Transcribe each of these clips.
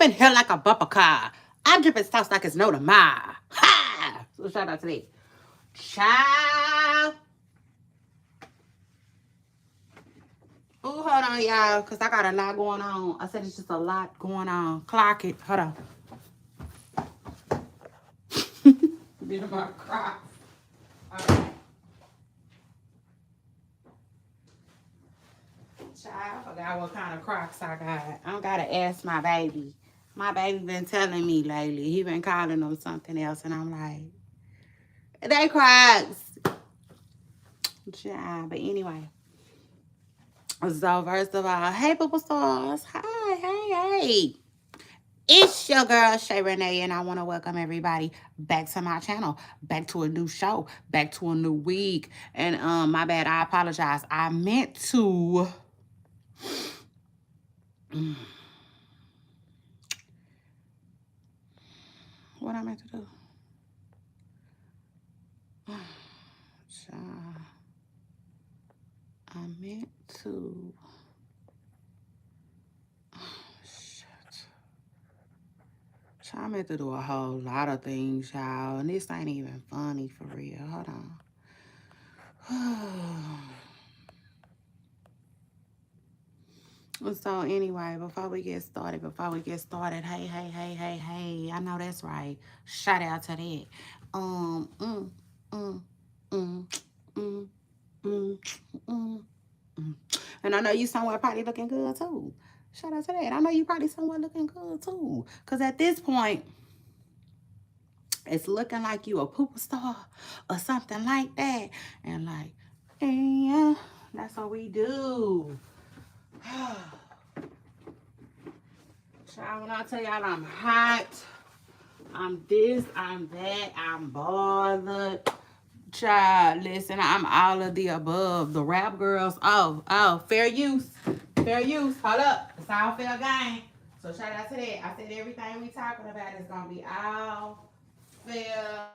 up in here like a bumper car. I'm dripping sauce like it's no tomorrow. Ha! So shout out to that. Child. Oh, hold on, y'all, because I got a lot going on. I said it's just a lot going on. Clock it. Hold on. Bit of my crop. All right. Child, I forgot what kind of Crocs I got. I don't gotta ask my baby. My baby been telling me lately. He been calling them something else, and I'm like, they Crocs. Child, but anyway. So first of all, hey, Bubble Stars. Hi, hey. It's your girl, Shay Renee, and I want to welcome everybody back to my channel, back to a new show, back to a new week. And my bad, I apologize. I meant to. What I meant to do? I meant to. I meant to do a whole lot of things, y'all. And this ain't even funny for real. Hold on. So anyway, before we get started, hey, I know that's right. Shout out to that. Um, mm, mm, mm, mm, mm, mm, mm. And I know you somewhere probably looking good too. Shout out to that. I know you probably somewhere looking good too. Cause at this point, it's looking like you a pooper star or something like that. And like, yeah, that's what we do. Child, when I tell y'all I'm hot, I'm this, I'm that, I'm bothered. Child, listen, I'm all of the above. The rap girls, fair use. Fair use. Hold up. It's all fair game. So shout out to that. I said everything we talking about is gonna be all fair.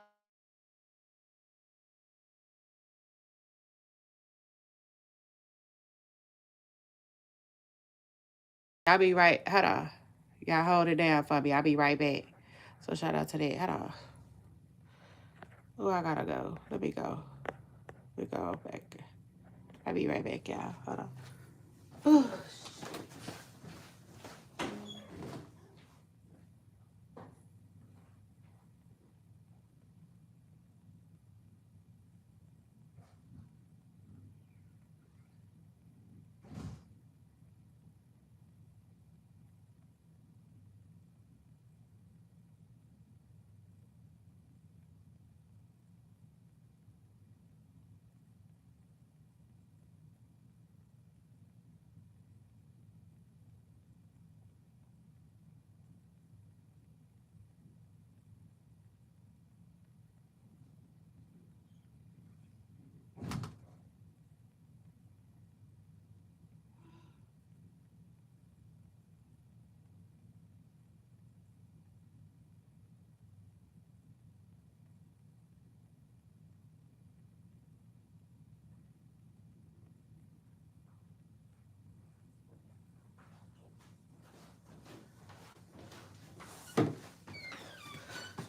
I'll be right. Hold on. Y'all hold it down for me. I'll be right back. So shout out to that. Hold on. Oh, I gotta go. Let me go. We go back. I'll be right back, y'all. Hold on. Ooh.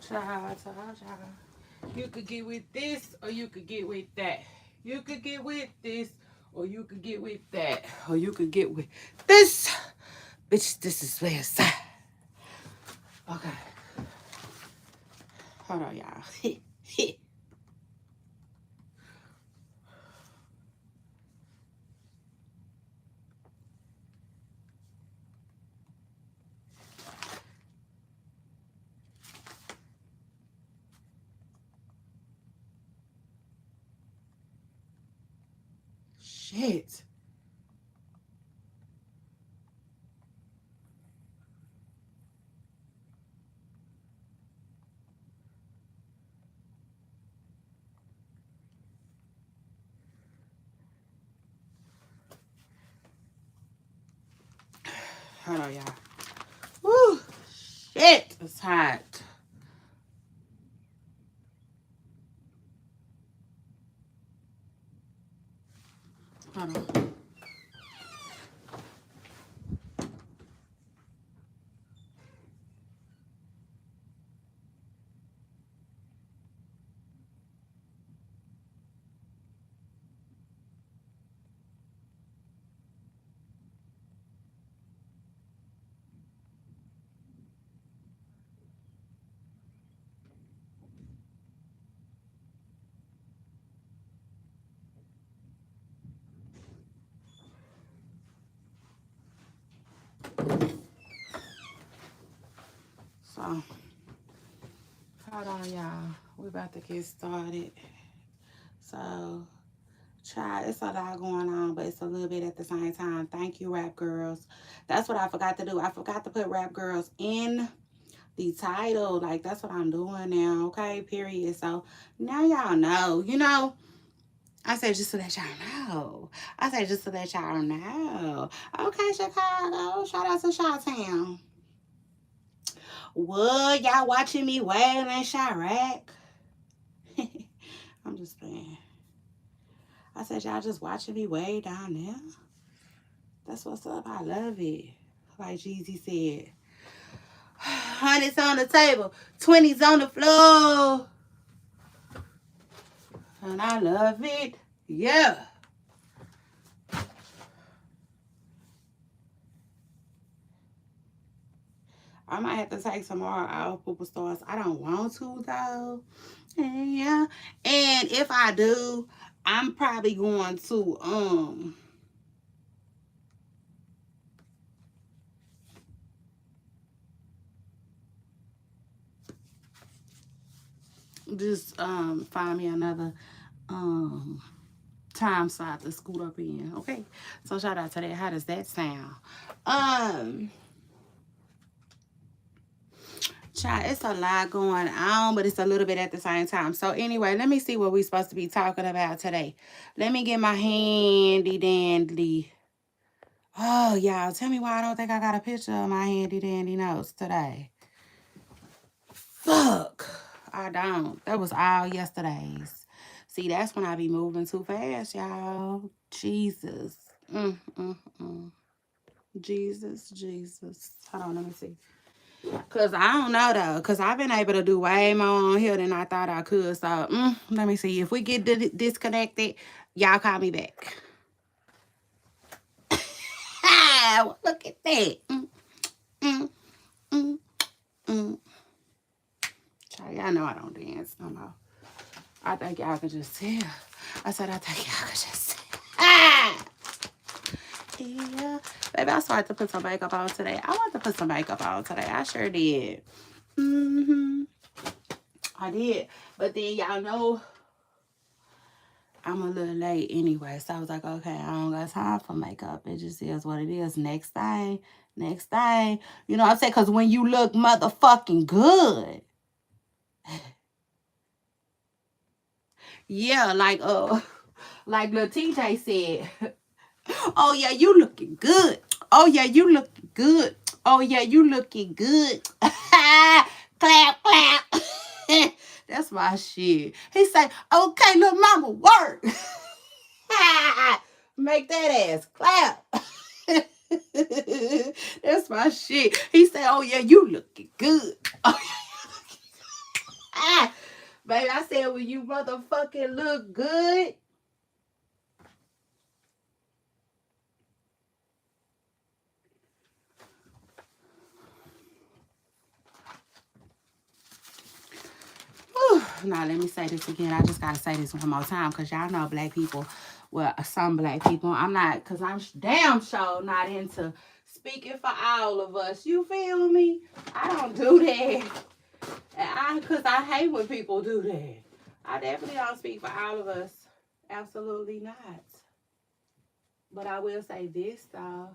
Child. You could get with this or you could get with that. You could get with this or you could get with that. Or you could get with this. Bitch, this is where it's at. Okay. Hold on, y'all. Shit. Hold on, y'all. Woo. Shit. It's hot. Hold on. So, hold on, y'all. We about to get started. So, child, it's a lot going on, but it's a little bit at the same time. Thank you, Rap Girls. That's what I forgot to do. I forgot to put Rap Girls in the title. Like, that's what I'm doing now, okay? Period. So, now y'all know. You know, I said just to let y'all know. I said just to let y'all know. Okay, Chicago. Shout out to Chi-Town. What? Y'all watching me wail in Chirac? I'm just playing. I said y'all just watching me way down there. That's what's up. I love it. Like Jeezy said. Hundreds on the table, 20s on the floor. And I love it. Yeah. I might have to take some more out Pooper Stars. I don't want to though. Yeah. And if I do, I'm probably going to just find me another time slot to scoot up in. Okay. So shout out to that. How does that sound? Child, it's a lot going on, but it's a little bit at the same time. So anyway, let me see what we're supposed to be talking about today. Let me get my handy dandy. Oh, y'all, tell me why I don't think I got a picture of my handy dandy notes today. Fuck. I don't. That was all yesterday's. See, that's when I be moving too fast, y'all. Jesus. Jesus, Jesus. Hold on, let me see. Because I don't know, though. Because I've been able to do way more on here than I thought I could. So, let me see. If we get disconnected, y'all call me back. Look at that. Y'all know I don't dance no more. I think y'all could just tell. I said I think y'all could just tell. Yeah. Baby, I started to put some makeup on today. I wanted to put some makeup on today. I sure did. I did. But then y'all know I'm a little late anyway. So I was like, okay, I don't got time for makeup. It just is what it is. Next thing. You know what I'm saying? Because when you look motherfucking good. Yeah, like Lil TJ said, oh yeah, you looking good. Oh yeah, you looking good. Oh yeah, you looking good. Clap, clap. That's my shit. He say, okay, little mama, work. Make that ass clap. That's my shit. He say, oh yeah, you looking good. Oh, yeah. Baby, I said, when you motherfucking look good. Now, let me say this again. I just got to say this one more time because y'all know black people, well, some black people, I'm not, because I'm damn sure not into speaking for all of us. You feel me? I don't do that. Because I hate when people do that. I definitely don't speak for all of us. Absolutely not. But I will say this, though.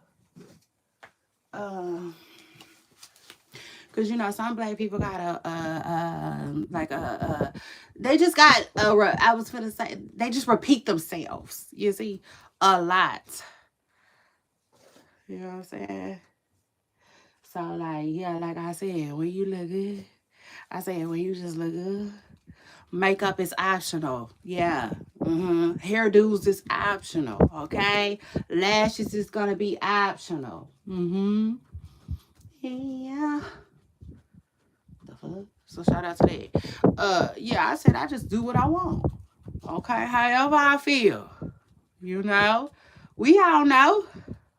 Because, you know, some black people got they just got, I was going to say, they just repeat themselves, you see, a lot. You know what I'm saying? So, like, yeah, like I said, when you look good, I said, when you just look good, makeup is optional. Yeah. Hairdos is optional, okay? Lashes is going to be optional. Yeah. The fuck? So shout out to that. Yeah, I said I just do what I want. Okay, however I feel. You know? We all know.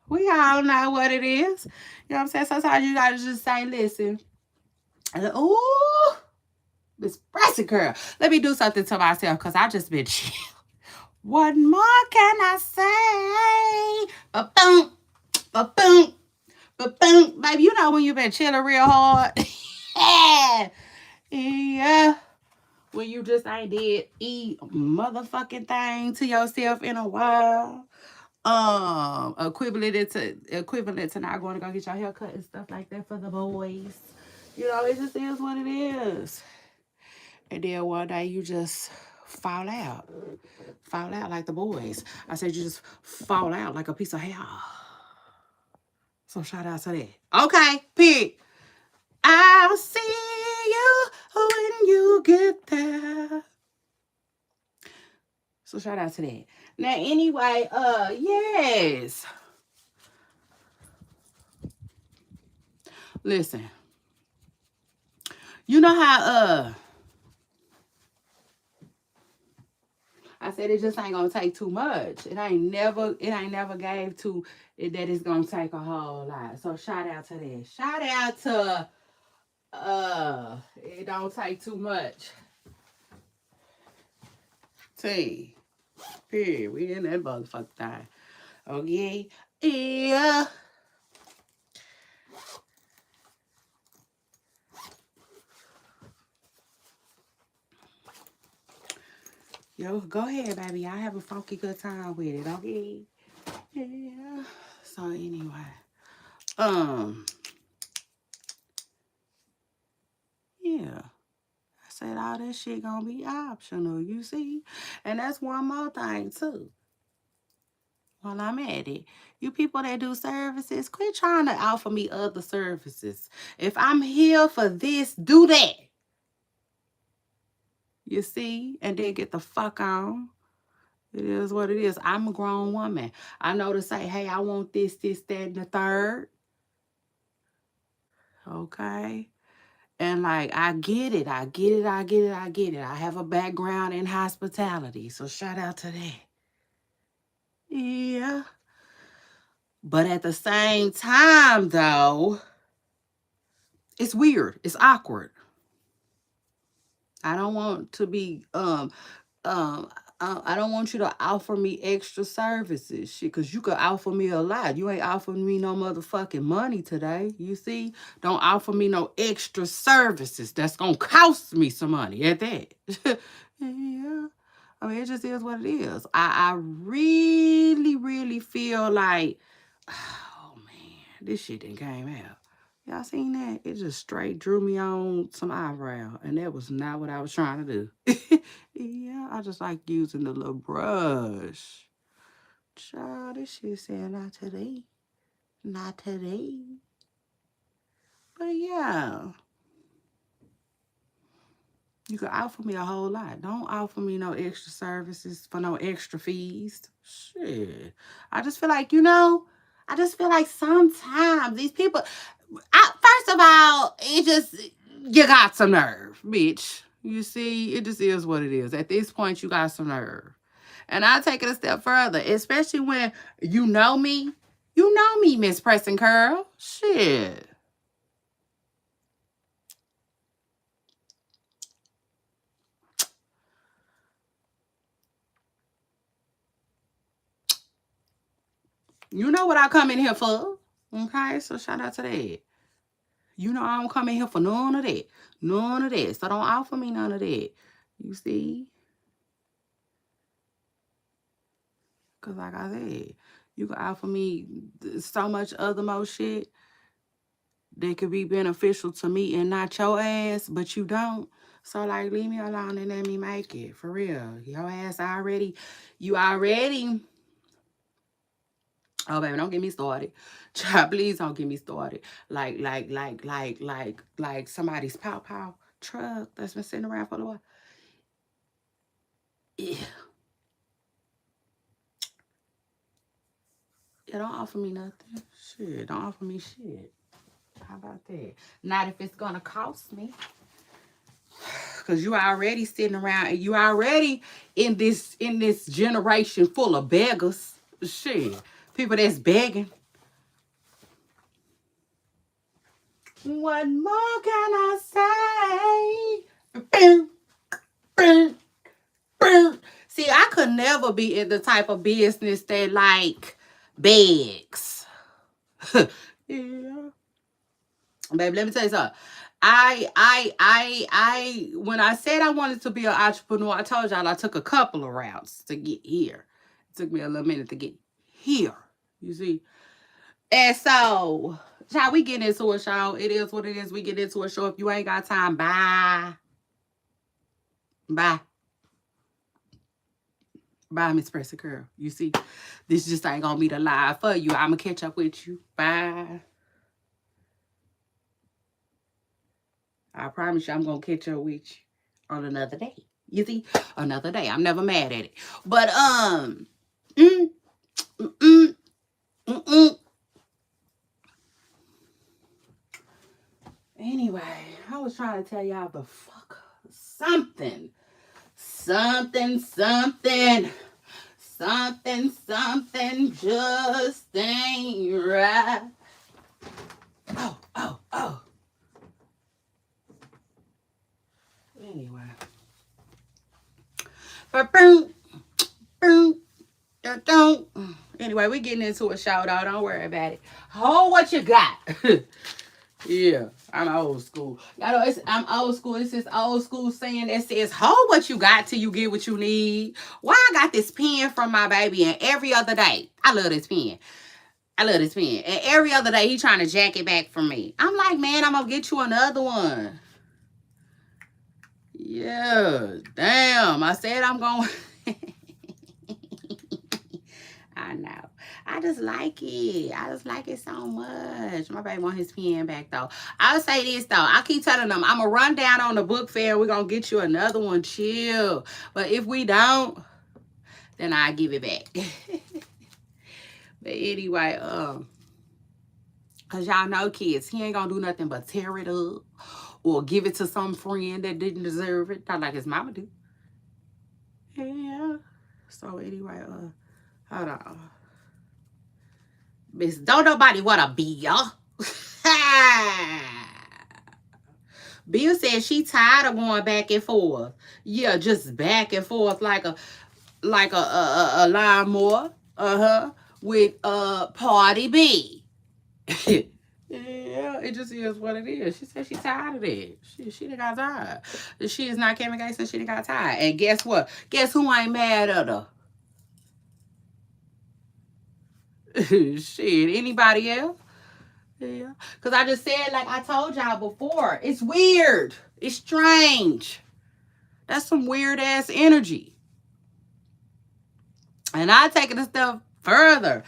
We all know what it is. You know what I'm saying? Sometimes you gotta just say, listen. Ooh, this Brassy girl. Let me do something to myself because I just been chill. What more can I say? Ba-boom. Ba-boom. Ba-boom. Baby, you know when you been chilling real hard. Yeah. When you just ain't did eat motherfucking thing to yourself in a while. Equivalent to not going to go get your hair cut and stuff like that for the boys. You know, it just is what it is. And then one day you just fall out. Fall out like the boys. I said you just fall out like a piece of hair. So shout out to that. Okay, pick. I'll see you when you get there. So shout out to that. Now anyway, yes. Listen. You know how I said it just ain't gonna take too much. It ain't never gave to it that it's gonna take a whole lot. So shout out to that. Shout out to it don't take too much. See. Period. We in that motherfucker thing. Okay. Yeah. Yo, go ahead, baby. Y'all have a funky good time with it, okay? Yeah. So anyway. Yeah. I said all that shit gonna be optional, you see? And that's one more thing too. While I'm at it, you people that do services, quit trying to offer me other services. If I'm here for this, do that. You see? And then get the fuck on. It is what it is. I'm a grown woman. I know to say, hey, I want this, that, and the third. Okay? And like, I get it. I have a background in hospitality. So shout out to that. Yeah. But at the same time, though, it's weird. It's awkward. I don't want to be I don't want you to offer me extra services, shit, because you could offer me a lot. You ain't offering me no motherfucking money today, you see? Don't offer me no extra services. That's going to cost me some money at that. Yeah. I mean, it just is what it is. I really, really feel like, oh, man, this shit done came out. Y'all seen that? It just straight drew me on some eyebrow. And that was not what I was trying to do. Yeah, I just like using the little brush. Child, this shit said not today. Not today. But yeah. You can offer me a whole lot. Don't offer me no extra services for no extra fees. Shit. I just feel like, sometimes these people, first of all, you got some nerve, bitch. You see, it just is what it is. At this point, you got some nerve. And I'll take it a step further, especially when you know me. You know me, Miss Preston Curl. Shit. You know what I come in here for. Okay, so shout out to that. You know I don't come in here for none of that. None of that. So don't offer me none of that. You see? Because like I said, you can offer me so much other more shit that could be beneficial to me and not your ass, but you don't. So, like, leave me alone and let me make it. For real. Your ass you already. Oh, baby, don't get me started. Child, please don't get me started. Like somebody's pow truck that's been sitting around for a while. Yeah. Yeah, don't offer me nothing. Shit, don't offer me shit. How about that? Not if it's gonna cost me. Cause you already sitting around and you already in this generation full of beggars. Shit. People that's begging. What more can I say? See, I could never be in the type of business that like begs. Yeah. Baby, let me tell you something. When I said I wanted to be an entrepreneur, I told y'all I took a couple of routes to get here. It took me a little minute to get here. You see? And so, child, we get into a show. It is what it is. We get into a show. If you ain't got time, bye. Bye. Bye, Miss Pressy Curl. You see, this just ain't gonna be the live for you. I'ma catch up with you. Bye. I promise you, I'm gonna catch up with you on another day. You see, another day. I'm never mad at it. But mm, mm, mm, mm. Anyway, I was trying to tell y'all the fuck something. Something just ain't right. Oh. Anyway. Anyway, we getting into a shout out. Don't worry about it. Hold what you got. Yeah, I'm old school. Y'all know I'm old school. It's this old school saying that says, hold what you got till you get what you need. Why I got this pen from my baby, and every other day, I love this pen. And every other day, he trying to jack it back from me. I'm like, man, I'm going to get you another one. Yeah, damn. I said I'm going. I know. I just like it. I just like it so much. My baby want his pen back, though. I'll say this, though. I keep telling them, I'm going to run down on the book fair. We're going to get you another one. Chill. But if we don't, then I'll give it back. But anyway, because y'all know kids, he ain't going to do nothing but tear it up or give it to some friend that didn't deserve it. Not like his mama do. Yeah. So anyway, hold on. Miss, don't nobody want to be y'all. Bill said she tired of going back and forth. Yeah, just back and forth like a lawnmower. With Pardi B. Yeah, it just is what it is. She said she tired of it. She done got tired. She is not Kimmy Gates and she done got tired. And guess what? Guess who ain't mad at her? Shit, anybody else? Yeah. Because I just said, like I told y'all before, it's weird. It's strange. That's some weird ass energy. And I take it a step further.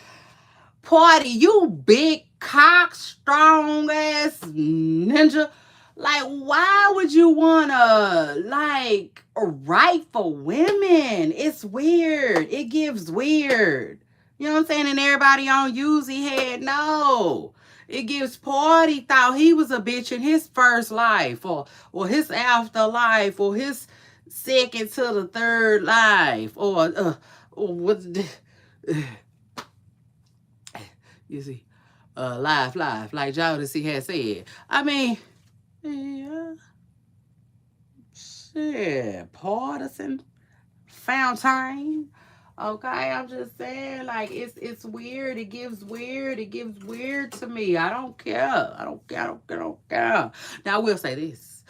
Pardi, you big cock, strong ass ninja. Like, why would you wanna like write for women? It's weird. It gives weird. You know what I'm saying? And everybody on Uzi head, no. It gives Pardi thought he was a bitch in his first life, or his afterlife, or his second to the third life, or what's you see, life, like Jodeci had said. I mean, yeah, shit, partisan, fountain. Okay, I'm just saying, like, it's weird. It gives weird. It gives weird to me. I don't care. I don't care. Now, I will say this,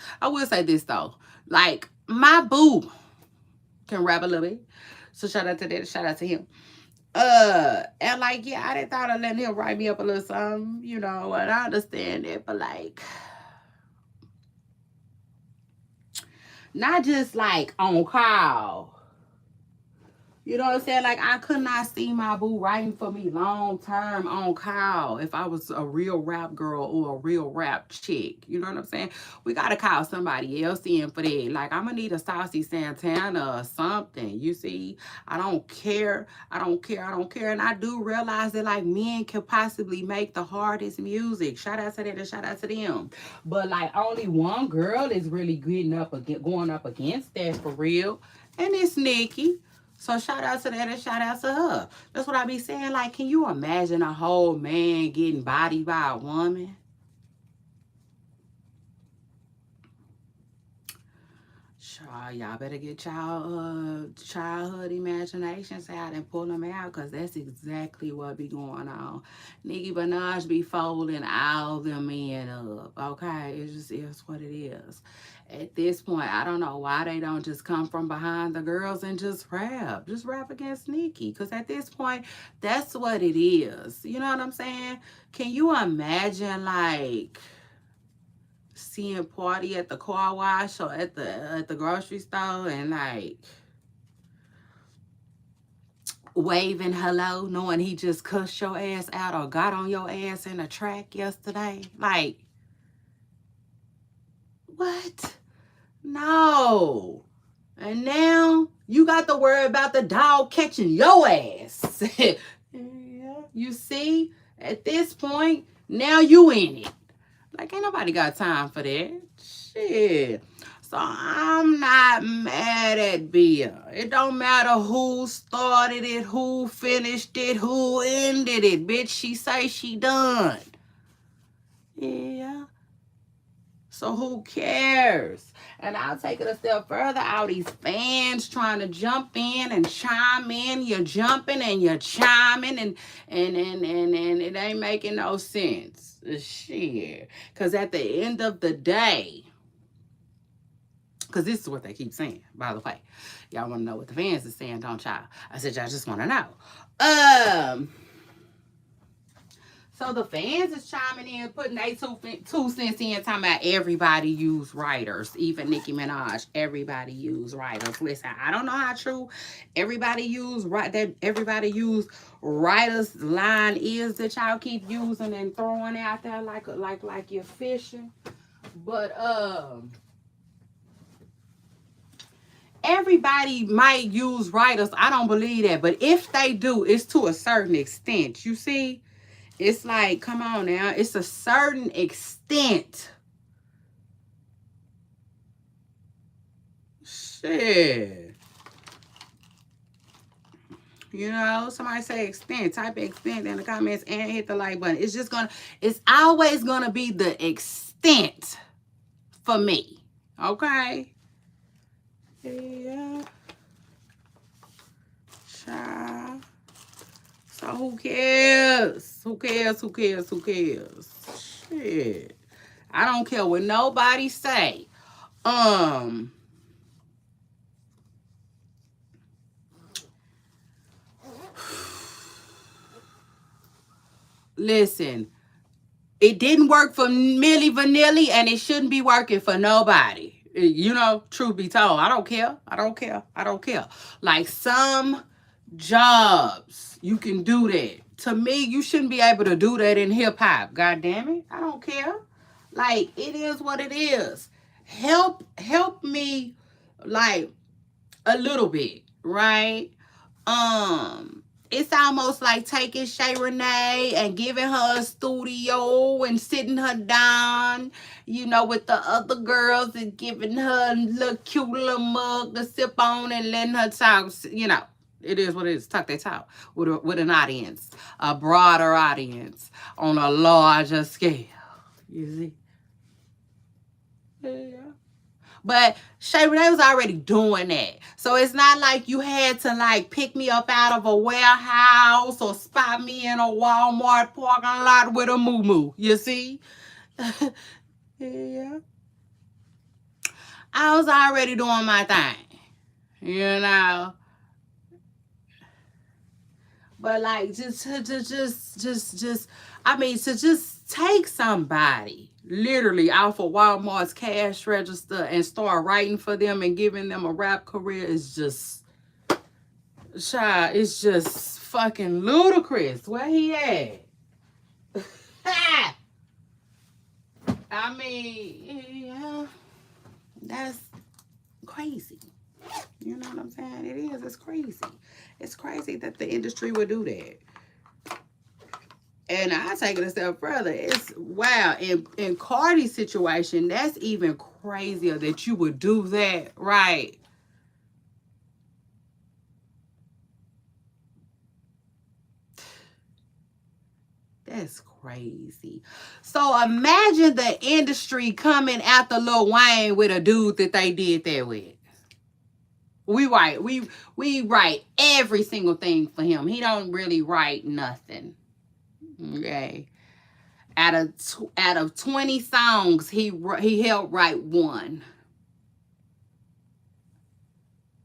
though. Like, my boo can rap a little bit. So, shout out to that. Shout out to him. And like, yeah, I didn't thought of letting him write me up a little something, you know, and I understand it, but like, not just like on call. You know what I'm saying? Like, I could not see my boo writing for me long term on call if I was a real rap girl or a real rap chick. You know what I'm saying? We got to call somebody else in for that. Like, I'm going to need a Saucy Santana or something. You see? I don't care. And I do realize that, like, men can possibly make the hardest music. Shout out to that and shout out to them. But, like, only one girl is really going up against that for real. And it's Nikki. So shout out to that and shout out to her. That's what I be saying. Like, can you imagine a whole man getting bodied by a woman? Y'all better get y'all childhood imaginations out and pull them out, because that's exactly what be going on. Nicki Minaj be folding all them men up, okay? It just is what it is. At this point, I don't know why they don't just come from behind the girls and just rap. Just rap against Nicki, because at this point, that's what it is. You know what I'm saying? Can you imagine, like, seeing Party at the car wash or at the grocery store and like waving hello, knowing he just cussed your ass out or got on your ass in a track yesterday? Like, what? No. And now you got to worry about the dog catching your ass. Yeah. You see, at this point, now you in it. Like, ain't nobody got time for that. Shit. So I'm not mad at Bia. It don't matter who started it, who finished it, who ended it. Bitch, she say she done. Yeah. So who cares? And I'll take it a step further. All these fans trying to jump in and chime in. You're jumping and you're chiming and it ain't making no sense. Shit. Because at the end of the day, because this is what they keep saying, by the way. Y'all want to know what the fans is saying, don't y'all? I said, y'all just want to know. So the fans is chiming in, putting their 2 cents in, talking about everybody use writers. Even Nicki Minaj, everybody use writers. Listen, I don't know how true everybody use writers line is that y'all keep using and throwing out there like you're fishing. But everybody might use writers. I don't believe that. But if they do, it's to a certain extent. You see? It's like, come on now. It's a certain extent. Shit. You know, somebody say extent. Type extent in the comments and hit the like button. It's always gonna be the extent for me. Okay? Yeah. Child. So who cares? Who cares? Who cares? Who cares? Shit. I don't care what nobody say. Listen, it didn't work for Milli Vanilli and it shouldn't be working for nobody. You know, truth be told, I don't care. I don't care. I don't care. Like some jobs, you can do that. To me, you shouldn't be able to do that in hip hop. God damn it. I don't care. Like, it is what it is. Help me, like, a little bit, right? It's almost like taking Shay Renee and giving her a studio and sitting her down, you know, with the other girls and giving her a little cute little mug to sip on and letting her talk, you know. It is what it is. Talk that talk with an audience, a broader audience on a larger scale. You see? Yeah. But Shay Renee was already doing that. So it's not like you had to like pick me up out of a warehouse or spot me in a Walmart parking lot with a moo-moo. You see? Yeah. I was already doing my thing. You know? But like just I mean, to just take somebody literally off of Walmart's cash register and start writing for them and giving them a rap career is just, child, it's just fucking ludicrous. Where he at? I mean, yeah, that's crazy. You know what I'm saying? It is. It's crazy. It's crazy that the industry would do that. And I take it a step further. It's wow. In Cardi's situation, that's even crazier that you would do that, right? That's crazy. So imagine the industry coming after Lil Wayne with a dude that they did that with. We write every single thing for him. He don't really write nothing. Okay. Out of 20 songs, he helped write one.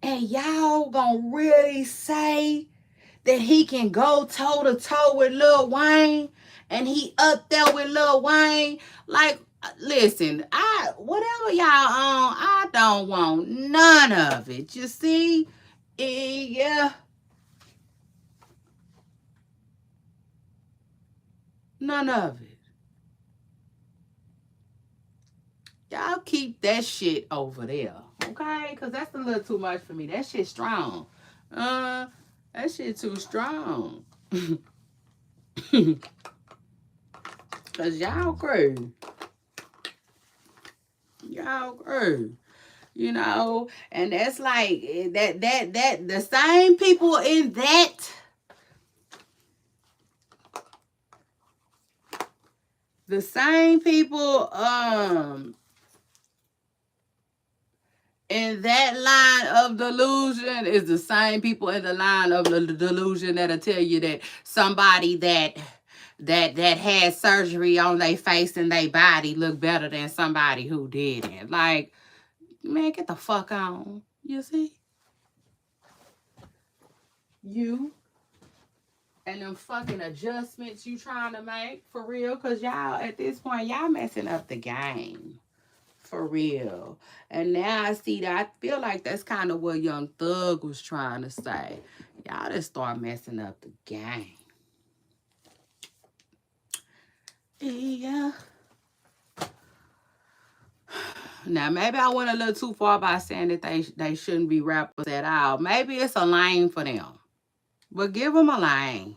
And y'all gonna really say that he can go toe to toe with Lil Wayne, and he up there with Lil Wayne? Like, listen, whatever y'all on, I don't want none of it. You see? Yeah. None of it. Y'all keep that shit over there, okay? Because that's a little too much for me. That shit strong. That shit too strong. Because y'all crazy. Y'all crazy. You know? And that's like, that the same people in that, the same people, in that line of delusion is the same people in the line of the delusion that'll tell you that somebody that had surgery on their face and their body look better than somebody who didn't. Like, man, get the fuck on. You see? You and them fucking adjustments you trying to make, for real, because y'all, at this point, y'all messing up the game. For real. And now I see that. I feel like that's kind of what Young Thug was trying to say. Y'all just start messing up the game. Yeah. Now, maybe I went a little too far by saying that they shouldn't be rappers at all. Maybe it's a lane for them. But give them a lane.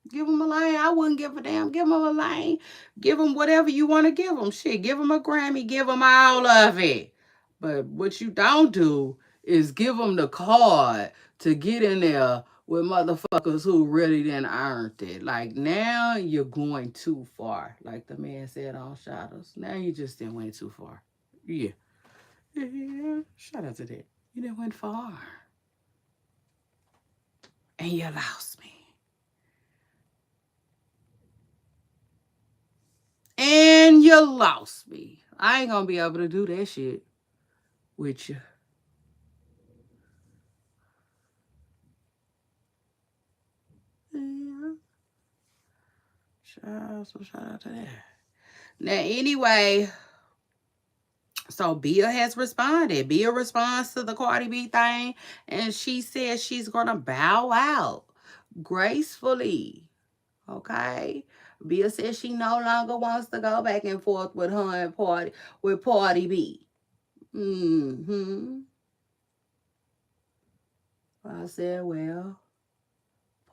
Give them a lane. I wouldn't give a damn. Give them a lane. Give them whatever you want to give them. Shit, give them a Grammy. Give them all of it. But what you don't do is give them the card to get in there with motherfuckers who really didn't earn it. Like, now you're going too far. Like the man said on Shadows. Now you just didn't went too far. Yeah. Yeah. Shout out to that. You didn't went far. And you lost me. And you lost me. I ain't gonna be able to do that shit with you. Yeah. Shout out to that. Now, anyway, so Bia has responded. Bia responds to the Cardi B thing, and she says she's gonna bow out gracefully. Okay? Bia says she no longer wants to go back and forth with her and Pardi B. I said, well,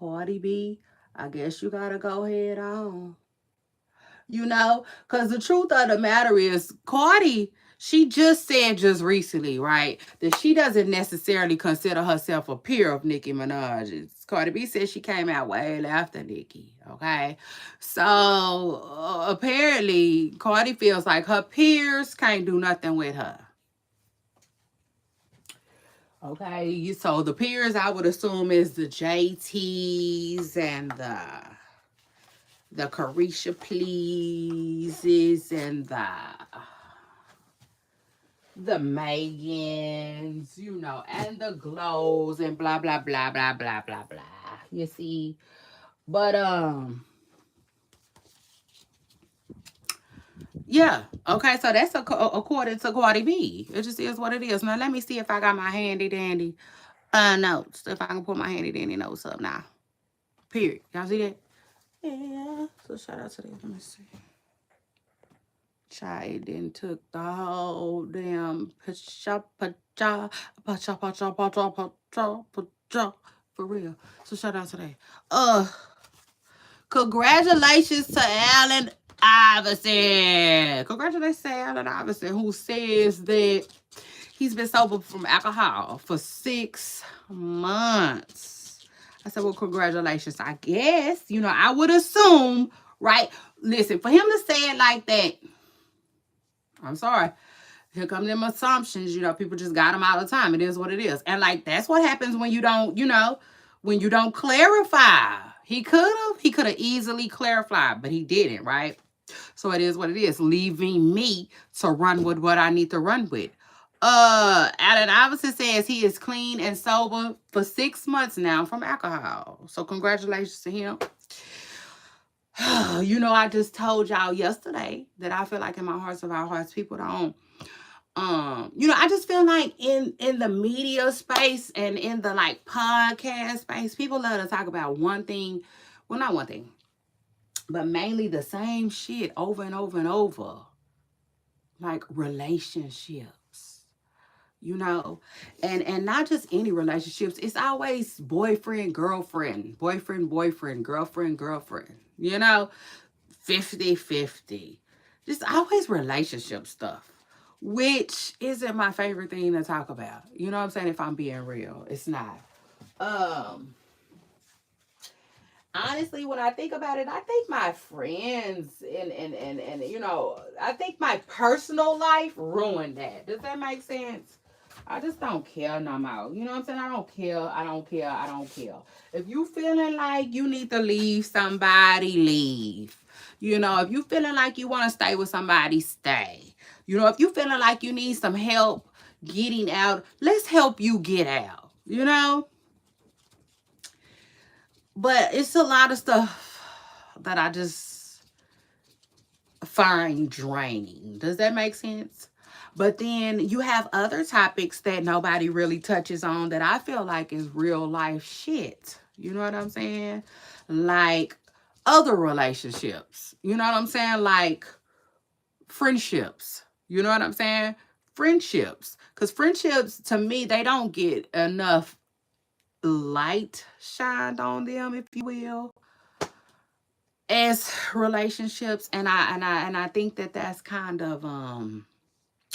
Pardi B, I guess you gotta go head on. You know, because the truth of the matter is, Cardi, she just said just recently, right, that she doesn't necessarily consider herself a peer of Nicki Minaj's. Cardi B said she came out way after Nicki, okay? So, apparently, Cardi feels like her peers can't do nothing with her. Okay, so the peers, I would assume, is the JTs and the Carisha Pleases and the Megans, you know, and the Glows and blah, blah, blah, blah, blah, blah, blah. You see? But, yeah. Okay, so that's according to Cardi B. It just is what it is. Now, let me see if I got my handy-dandy notes. If I can put my handy-dandy notes up now. Period. Y'all see that? Yeah. So, shout out to them. Let me see. Child then took the whole damn for real. So shout out to that. Congratulations to Allen Iverson. Congratulations to Allen Iverson, who says that he's been sober from alcohol for 6 months. I said, well, congratulations. I guess, you know, I would assume, right? Listen, for him to say it like that, I'm sorry. here come them assumptions. You know, people just got them all the time. It is what it is. And like, that's what happens when you don't, you know, when you don't clarify. He could have easily clarified, but he didn't, right? So it is what it is, leaving me to run with what I need to run with. Allen Iverson says he is clean and sober for 6 months now from alcohol. So congratulations to him. You know, I just told y'all yesterday that I feel like in my hearts of our hearts, people don't you know, I just feel like in the media space and in the like podcast space, people love to talk about one thing. Well, not one thing, but mainly the same shit over and over and over. Like relationships, you know, and not just any relationships. It's always boyfriend, girlfriend, boyfriend, boyfriend, girlfriend, girlfriend, you know, 50-50. Just always relationship stuff, which isn't my favorite thing to talk about. You know what I'm saying? If I'm being real, it's not. Honestly, when I think about it, I think my friends and you know, I think my personal life ruined that. Does that make sense? I just don't care no more. You know what I'm saying? I don't care. I don't care. I don't care. If you feeling like you need to leave somebody, leave. You know, if you feeling like you want to stay with somebody, stay. You know, if you feeling like you need some help getting out, let's help you get out. You know? But it's a lot of stuff that I just find draining. Does that make sense? But then you have other topics that nobody really touches on that I feel like is real life shit. You know what I'm saying? Like other relationships. You know what I'm saying? Like friendships. You know what I'm saying? Friendships. Because friendships, to me, they don't get enough light shined on them, if you will, as relationships. And I think that that's kind of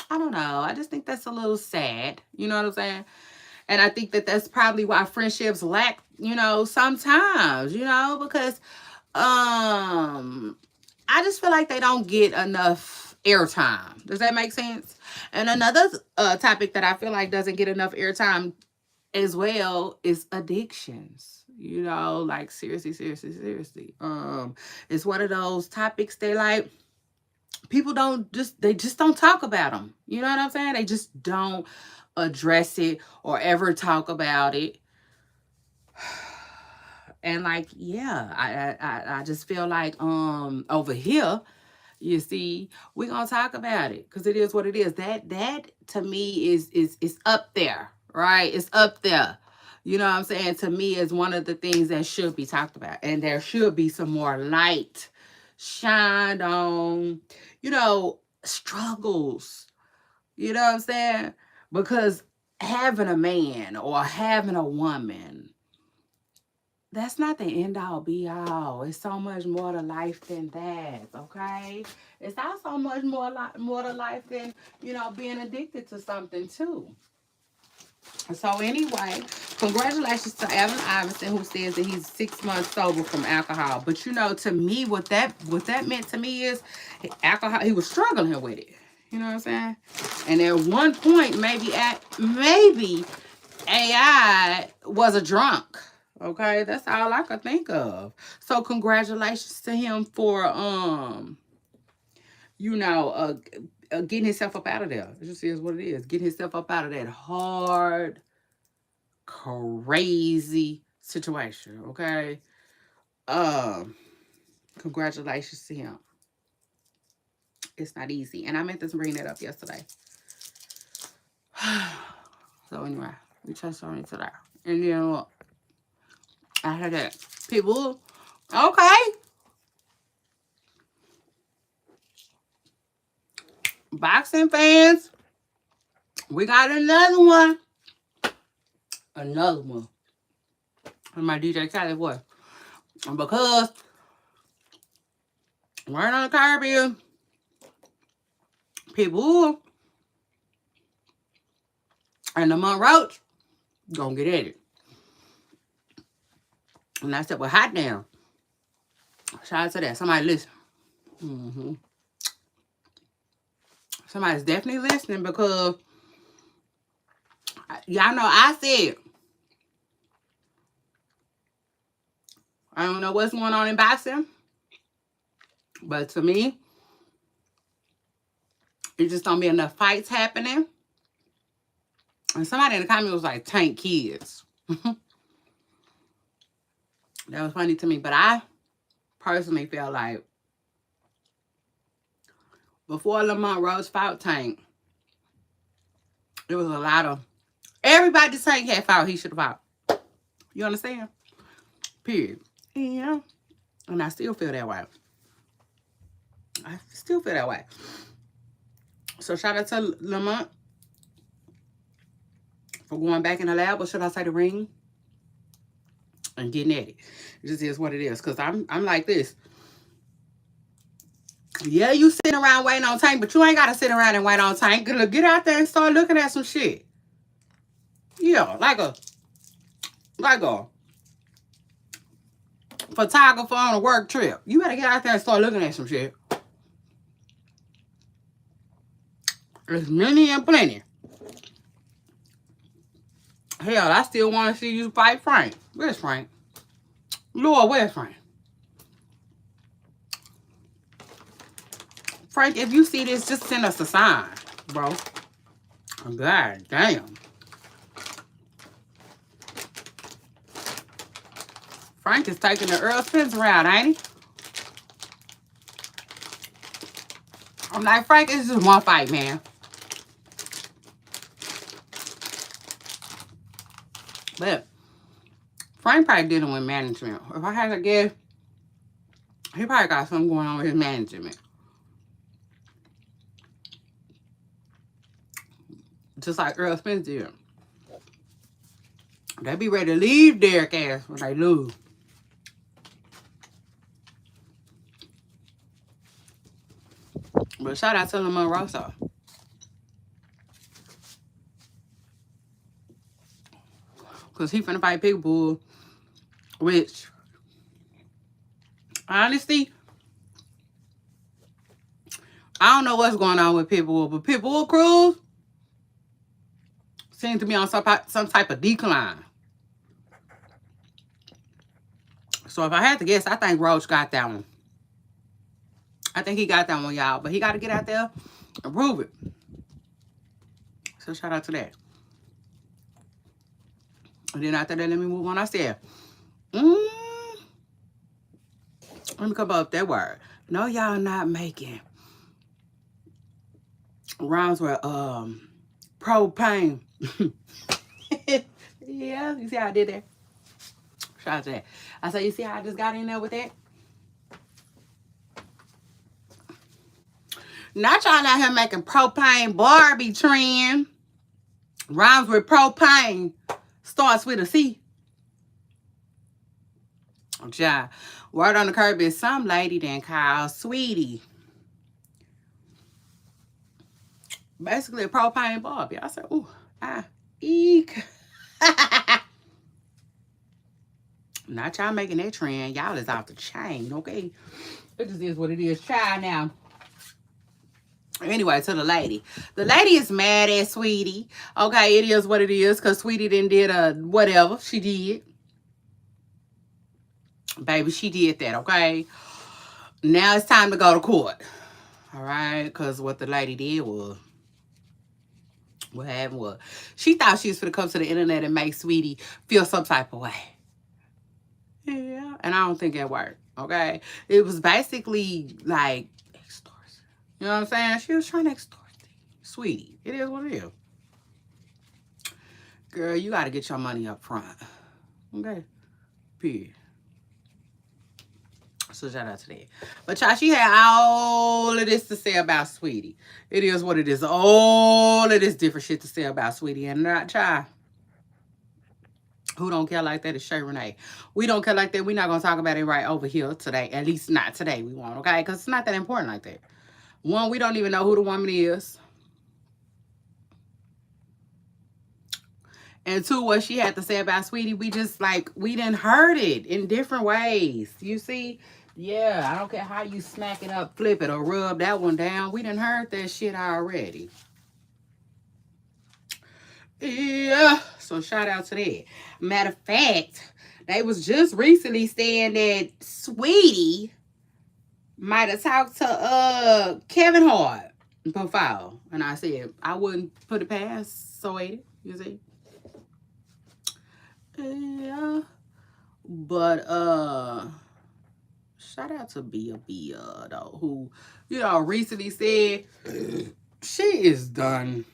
I don't know. I just think that's a little sad. You know what I'm saying? And I think that that's probably why friendships lack, you know, sometimes, you know, because I just feel like they don't get enough airtime. Does that make sense? And another topic that I feel like doesn't get enough airtime as well is addictions. You know, like seriously. It's one of those topics they like people they just don't talk about them. You know what I'm saying? They just don't address it or ever talk about it. And like, yeah, I just feel like over here, you see, we're gonna talk about it because it is what it is. That to me is up there, right? It's up there. You know what I'm saying? To me, is one of the things that should be talked about, and there should be some more light shined on, you know, struggles. You know what I'm saying? Because having a man or having a woman, that's not the end all be all. It's so much more to life than that, okay? It's also much more to life than, you know, being addicted to something too. So anyway, congratulations to Allen Iverson, who says that he's 6 months sober from alcohol. But you know, to me, what that meant to me is alcohol. He was struggling with it. You know what I'm saying? And at one point, maybe AI was a drunk. Okay, that's all I could think of. So congratulations to him for you know, getting himself up out of there. It just is what it is. Getting himself up out of that hard, crazy situation. Okay. Congratulations to him. It's not easy. And I meant to bring that up yesterday. So anyway, we touched on it today. And then look, after that, people, okay. Boxing fans, we got another one. Another one. And my DJ Khaled boy. And because right on the Caribbean, people and the Monroach gonna get at it. And I said, well, hot damn. Shout out to that. Somebody listen. Somebody's definitely listening because y'all know I said, I don't know what's going on in boxing, but to me, it just don't be enough fights happening. And somebody in the comments was like, Tank kids. That was funny to me. But I personally feel like before Lamont Rose fought Tank, there was a lot of... Everybody Tank had fought, he should have fought. You understand? Period. Yeah. And I still feel that way. I still feel that way. So shout out to Lamont for going back in the lab, or should I say the ring, and getting at it. It just is what it is. Because I'm like this. Yeah, you sitting around waiting on Tank, but you ain't got to sit around and wait on Tank. Get out there and start looking at some shit. Yeah, like a photographer on a work trip. You better get out there and start looking at some shit. There's many and plenty. Hell, I still want to see you fight Frank. Where's Frank? Lord, where's Frank? Frank, if you see this, just send us a sign, bro. God damn. Frank is taking the Earl Spence route, ain't he? I'm like, Frank, it's just one fight, man. But Frank probably dealing with management. If I had to guess, he probably got something going on with his management. Just like Earl Spence did. They be ready to leave Derek ass when they lose. But shout out to Lamont Rosso. Because he finna fight Pitbull, which, honestly, I don't know what's going on with Pitbull, but Pitbull Cruz seems to be on some type of decline. So if I had to guess, I think Roach got that one. I think he got that one, y'all. But he got to get out there and prove it. So shout out to that. And then after that, let me move on. I said, let me come up that word. No, y'all not making rhymes with propane. Yeah, you see how I did that? Shout out to that. I said, you see how I just got in there with that? Not y'all out here making propane Barbie trend. Rhymes with propane. Starts with a C. Ja. Word on the curb is some lady then called Sweetie. Basically a propane Barbie. I said, ooh, eek. Not y'all making that trend. Y'all is off the chain, okay? It just is what it is. Try now. Anyway, to the lady. The lady is mad at Sweetie. Okay, it is what it is. Because Sweetie did whatever she did. Baby, she did that, okay? Now it's time to go to court. All right? Because what the lady did was... What happened was... She thought she was going to come to the internet and make Sweetie feel some type of way. Yeah. And I don't think that worked, okay? It was basically like... You know what I'm saying? She was trying to extort Sweetie. It is what it is. Girl, you got to get your money up front. Okay? Period. So shout out to that. But y'all, she had all of this to say about Sweetie. It is what it is. All of this different shit to say about Sweetie. And not y'all. Who don't care like that is Shay Renee. We don't care like that. We're not going to talk about it right over here today. At least not today we won't, okay? Because it's not that important like that. One, we don't even know who the woman is. And two, what she had to say about Sweetie, we just like, we didn't heard it in different ways. You see? Yeah, I don't care how you smack it up, flip it, or rub that one down. We done heard that shit already. Yeah. So shout out to that. Matter of fact, they was just recently saying that Sweetie might have talked to Kevin Hart before. And I said I wouldn't put it past Sweetie, you see. Yeah. But shout out to Bia though, who, recently said she is done.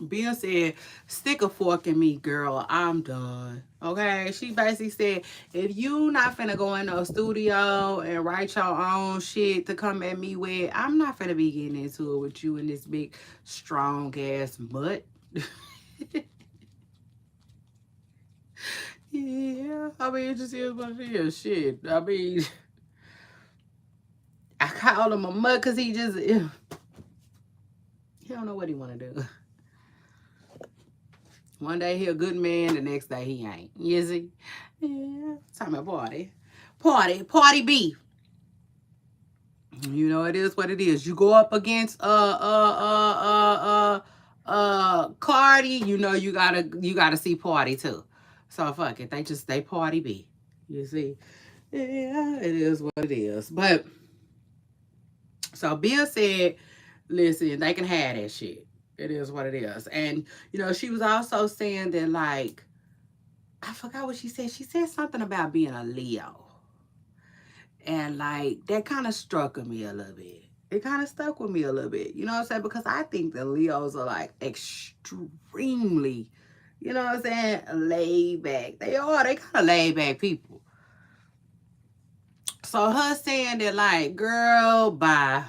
Bia said, stick a fork in me, girl. I'm done. Okay. She basically said, if you not finna go in no studio and write your own shit to come at me with, I'm not finna be getting into it with you in this big, strong ass mutt. Yeah. I mean, it just is what it is. Shit. I mean, I call him a mutt because he don't know what he want to do. One day he a good man, the next day he ain't. You see? Yeah. Talking about Pardi B. You know, it is what it is. You go up against Cardi, you gotta see Party too. So fuck it. They Pardi B. You see? Yeah, it is what it is. But so Bill said, listen, they can have that shit. It is what it is. And she was also saying that, like, I forgot what she said. She said something about being a Leo. And like that kind of struck me a little bit. It kind of stuck with me a little bit. You know what I'm saying? Because I think the Leos are like extremely, you know what I'm saying, laid back. They kind of laid back people. So her saying that, like, girl, bye.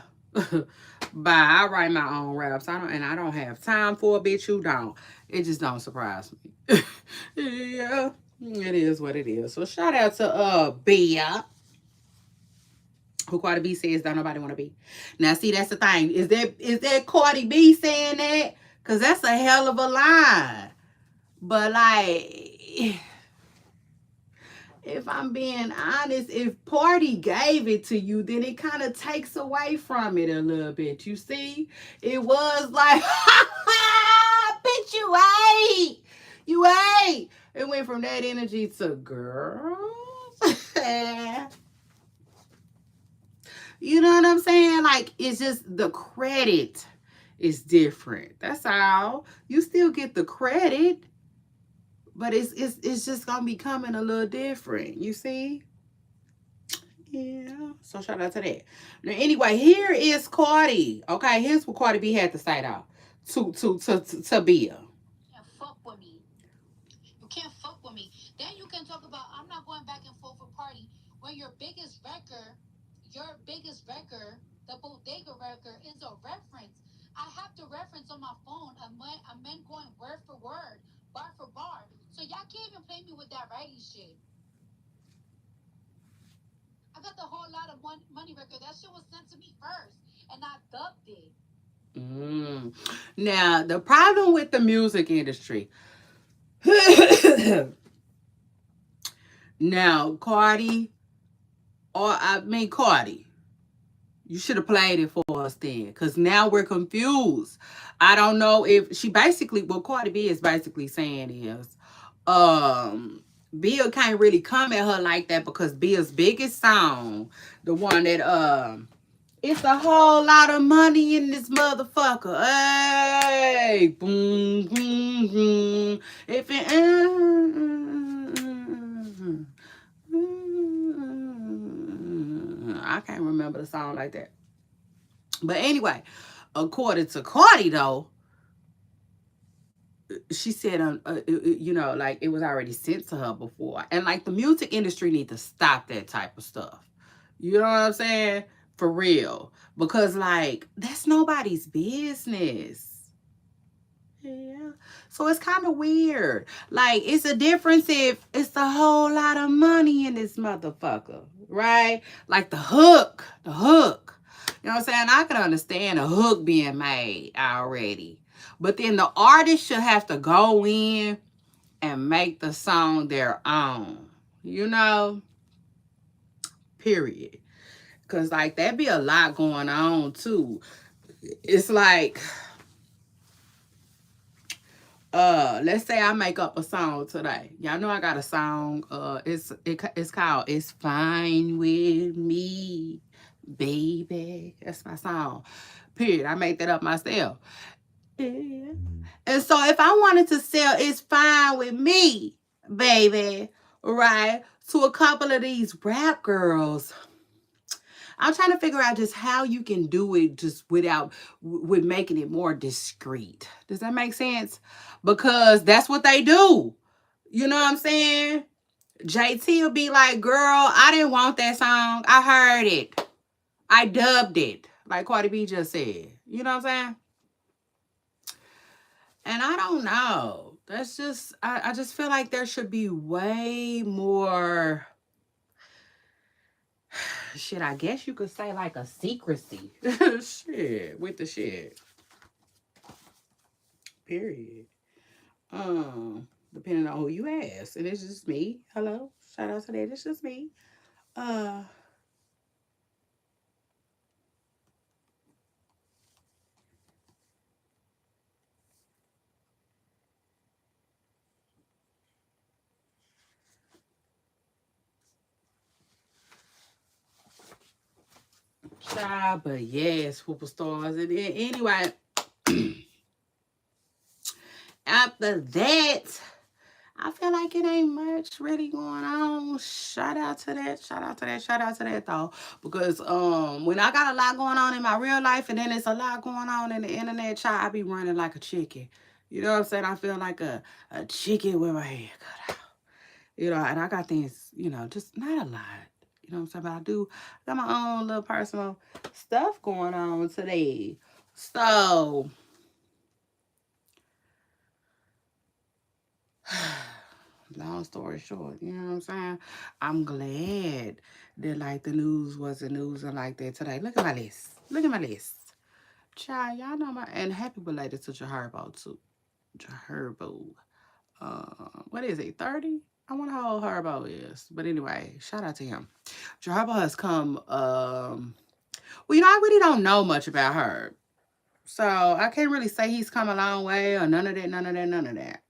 Bye. I write my own raps. I don't have time for a bitch who don't. It just don't surprise me. Yeah. It is what it is. So shout out to Bia, who Cardi B says don't nobody want to be. Now, see, that's the thing. Is that Cardi B saying that? Because that's a hell of a line. But, like, if I'm being honest, if Party gave it to you, then it kind of takes away from it a little bit. You see? It was like, bitch, you ate. You ate. It went from that energy to girls. You know what I'm saying? Like, it's just the credit is different. That's all. You still get the credit, but it's just gonna be coming a little different. You see? Yeah. So shout out to that. Now, anyway, here is Cardi. Okay, here's what Cardi B had to say though. To Bia. Can't fuck with me. You can't fuck with me. Then you can talk about I'm not going back and forth with Party when your biggest record, the Bodega record, is a reference. I have the reference on my phone. A man going word for word, bar for bar. So y'all can't even play me with that righty shit. I got the whole lot of money record. That shit was sent to me first, and I dubbed it. Mm. Now the problem with the music industry. Now Cardi, you should have played it for us then, because now we're confused. I don't know if what Cardi B is basically saying is, Bill can't really come at her like that because Bill's biggest song, the one that it's a whole lot of money in this motherfucker. Hey, boom, boom, boom. If it, I can't remember the song like that. But anyway, according to Cardi though, she said, like it was already sent to her before, and like the music industry need to stop that type of stuff. You know what I'm saying? For real, because like that's nobody's business. Yeah. So it's kind of weird. Like, it's a difference if it's a whole lot of money in this motherfucker, right? Like the hook. You know what I'm saying? I can understand a hook being made already. But then the artist should have to go in and make the song their own. You know? Period. Cause like that be a lot going on too. It's like let's say I make up a song today. Y'all know I got a song. It's called "It's Fine with Me, Baby." That's my song. Period. I made that up myself. Yeah. And so if I wanted to sell "It's Fine with Me, Baby," right, to a couple of these rap girls, I'm trying to figure out just how you can do it just without with making it more discreet. Does that make sense? Because that's what they do. You know what I'm saying? JT will be like, "Girl, I didn't want that song. I heard it. I dubbed it." Like Pardi B just said. You know what I'm saying? And I don't know. That's just I just feel like there should be way more shit, I guess you could say like a secrecy. Shit. With the shit. Period. Depending on who you ask. And it's just me. Hello. Shout out to that. It's just me. Uh Child, but yes, superstars. And then anyway, after that, I feel like it ain't much really going on. Shout out to that. Shout out to that. Shout out to that though. Because when I got a lot going on in my real life and then it's a lot going on in the internet, child, I be running like a chicken. You know what I'm saying? I feel like a chicken with my head cut out. You know, and I got things, just not a lot. You know what I'm saying? But I got my own little personal stuff going on today. So long story short, you know what I'm saying? I'm glad that like the news wasn't news and like that today. Look at my list. Look at my list. Child, y'all know my and happy belated to Jaherbo too. Jaherbo. What is it? 30? I wonder how old Herbo is. But anyway, shout out to him. Jaherbo has come well, I really don't know much about her. So I can't really say he's come a long way or none of that, none of that, none of that.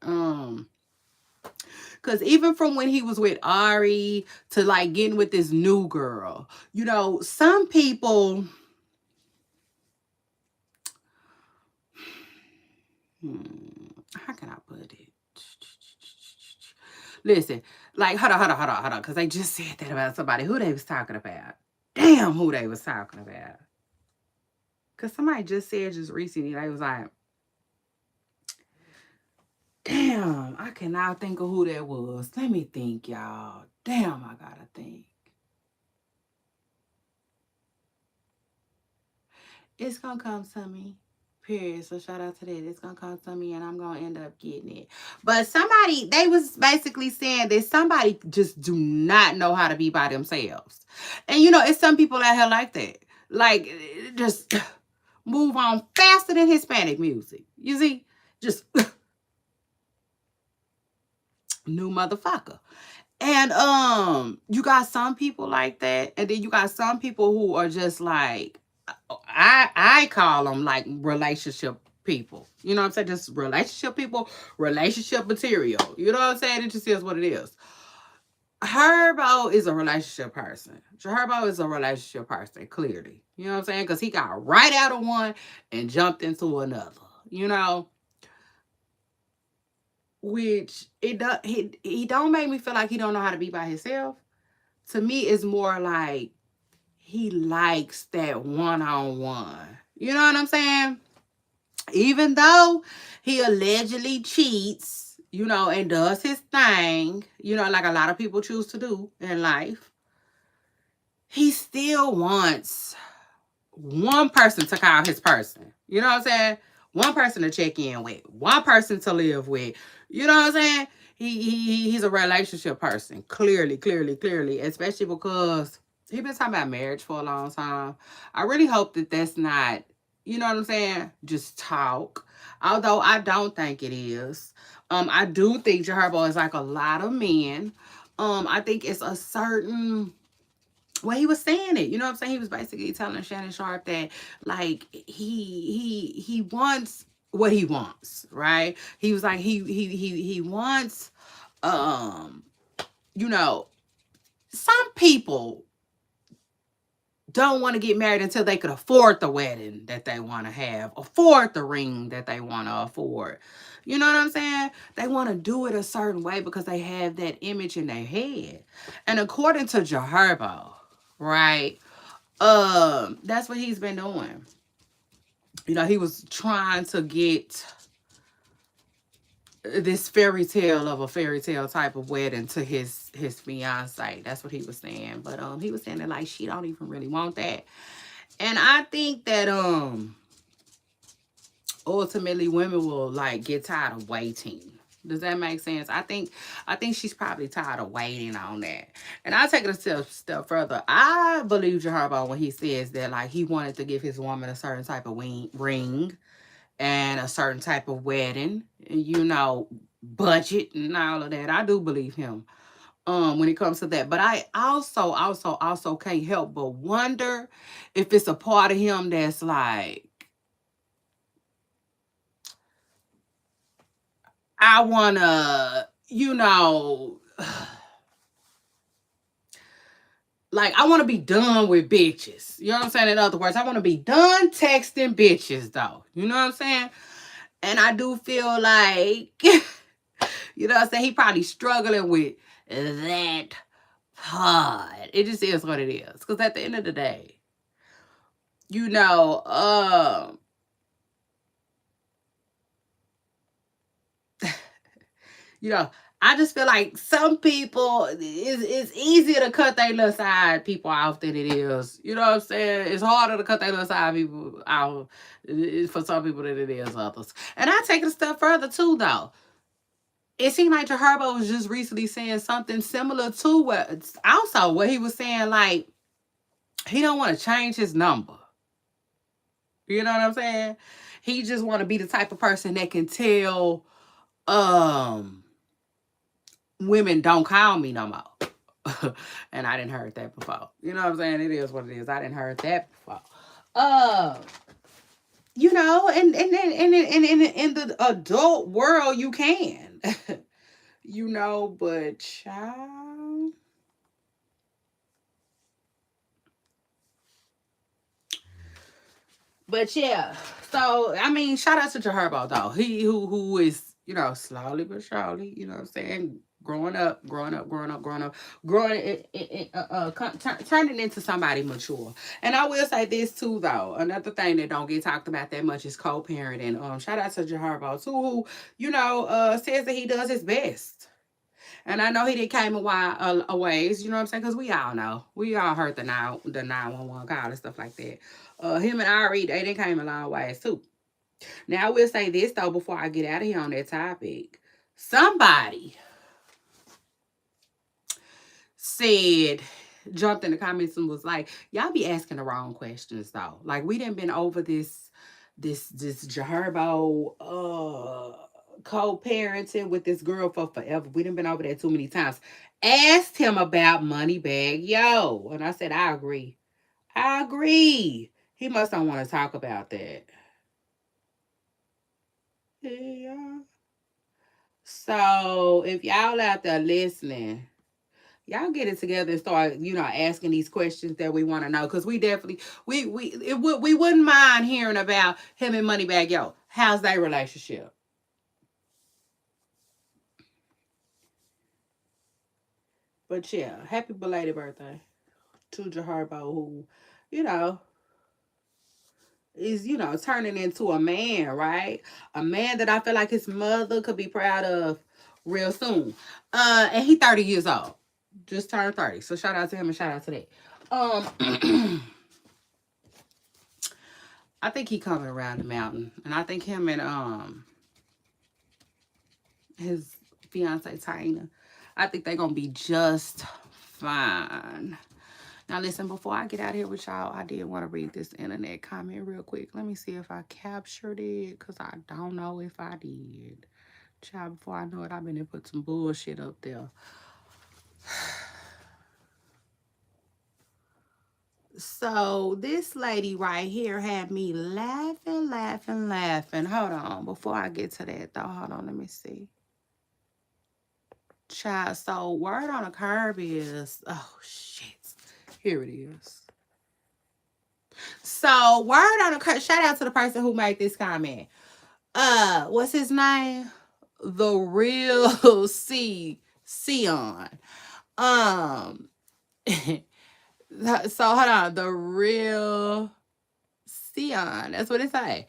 Cause even from when he was with Ari to like getting with this new girl, some people how can I put it? Listen, like hold on, cause they just said that about somebody who they was talking about. Damn, who they was talking about. Cause somebody just said just recently, they was like, damn, I cannot think of who that was. Let me think, y'all. Damn, I gotta think. It's gonna come to me. Period. So shout out to that. It's gonna come to me and I'm gonna end up getting it. But somebody, they was basically saying that somebody just do not know how to be by themselves. And it's some people out here like that. Like just move on faster than Hispanic music. You see? Just new motherfucker. And you got some people like that, and then you got some people who are just like I call them like relationship people. You know what I'm saying? Just relationship people, relationship material. You know what I'm saying? It just is what it is. Herbo is a relationship person. Herbo is a relationship person, clearly. You know what I'm saying? Because he got right out of one and jumped into another. You know, which it does. He don't make me feel like he don't know how to be by himself. To me, it's more like he likes that one-on-one. You know what I'm saying? Even though he allegedly cheats, and does his thing, like a lot of people choose to do in life, he still wants one person to call his person. You know what I'm saying? One person to check in with, one person to live with. You know what I'm saying? He's a relationship person. Clearly, clearly, clearly. Especially because he's been talking about marriage for a long time. I really hope that that's not, you know what I'm saying? Just talk. Although I don't think it is. I do think Jeherbo is like a lot of men. I think it's a certain well, he was saying it, you know what I'm saying? He was basically telling Shannon Sharp that like he wants what he wants, right? He was like he wants um you know, some people don't want to get married until they could afford the wedding that they want to have, afford the ring that they want to afford. You know what I'm saying? They want to do it a certain way because they have that image in their head. And according to Jaherbo, right? That's what he's been doing. You know, he was trying to get this fairy tale of a fairy tale type of wedding to his fiance. That's what he was saying. But he was saying that like she don't even really want that. And I think that ultimately women will like get tired of waiting. Does that make sense? I think she's probably tired of waiting on that. And I take it a step further. I believe Jaharbaugh when he says that like he wanted to give his woman a certain type of ring and a certain type of wedding, you know, budget and all of that. I do believe him when it comes to that. But I also can't help but wonder if it's a part of him that's like, I wanna, like I wanna be done with bitches. You know what I'm saying? In other words, I wanna be done texting bitches though. You know what I'm saying? And I do feel like, you know what I'm saying, he probably struggling with that part. It just is what it is. Cause at the end of the day, you know, you know, I just feel like some people it's easier to cut their little side people off than it is. You know what I'm saying? It's harder to cut their little side people out for some people than it is others. And I take it a step further too, though. It seemed like Jaherbo was just recently saying something similar to what he was saying, like he don't want to change his number. You know what I'm saying? He just want to be the type of person that can tell um women don't call me no more. And I didn't heard that before. You know what I'm saying? It is what it is. I didn't heard that before. Uh, you know, and then in the adult world you can. You know, but child. But yeah, so I mean, shout out to Jaherbo though. He who is, you know, slowly but surely, you know what I'm saying, growing turning into somebody mature. And I will say this too though. Another thing that don't get talked about that much is co-parenting. Shout out to Jaherbo too, who, you know, says that he does his best. And I know he did came a ways, you know what I'm saying? Because we all know. We all heard the 911 call and stuff like that. Him and Ari, they did came a long ways too. Now, I will say this, though, before I get out of here on that topic. Somebody said, jumped in the comments and was like, y'all be asking the wrong questions, though. Like, we done been over this Jaherbo co-parenting with this girl for forever. We done been over that too many times. Asked him about Moneybag Yo. And I said, I agree. I agree. He must not want to talk about that. Yeah. So if y'all out there listening, y'all get it together and start, you know, asking these questions that we want to know. Cause we definitely we wouldn't mind hearing about him and Moneybag Yo. How's their relationship? But yeah, happy belated birthday to Jaharbo, who, you know, is, you know, turning into a man, right? A man that I feel like his mother could be proud of real soon. And he 30 years old. Just turned 30. So shout out to him and shout out to that. I think he coming around the mountain. And I think him and his fiance Tina, I think they're gonna be just fine. Now listen, before I get out of here with y'all, I did want to read this internet comment real quick. Let me see if I captured it, because I don't know if I did. Child, before I know it, I've been to put some bullshit up there. So this lady right here had me laughing, laughing, laughing. Hold on. Before I get to that though, hold on, let me see. Child, so word on the curb is, oh shit. Here it is. So word on the curb, shout out to the person who made this comment. What's his name? The real Sion. Um so hold on, the real Sion. That's what it say.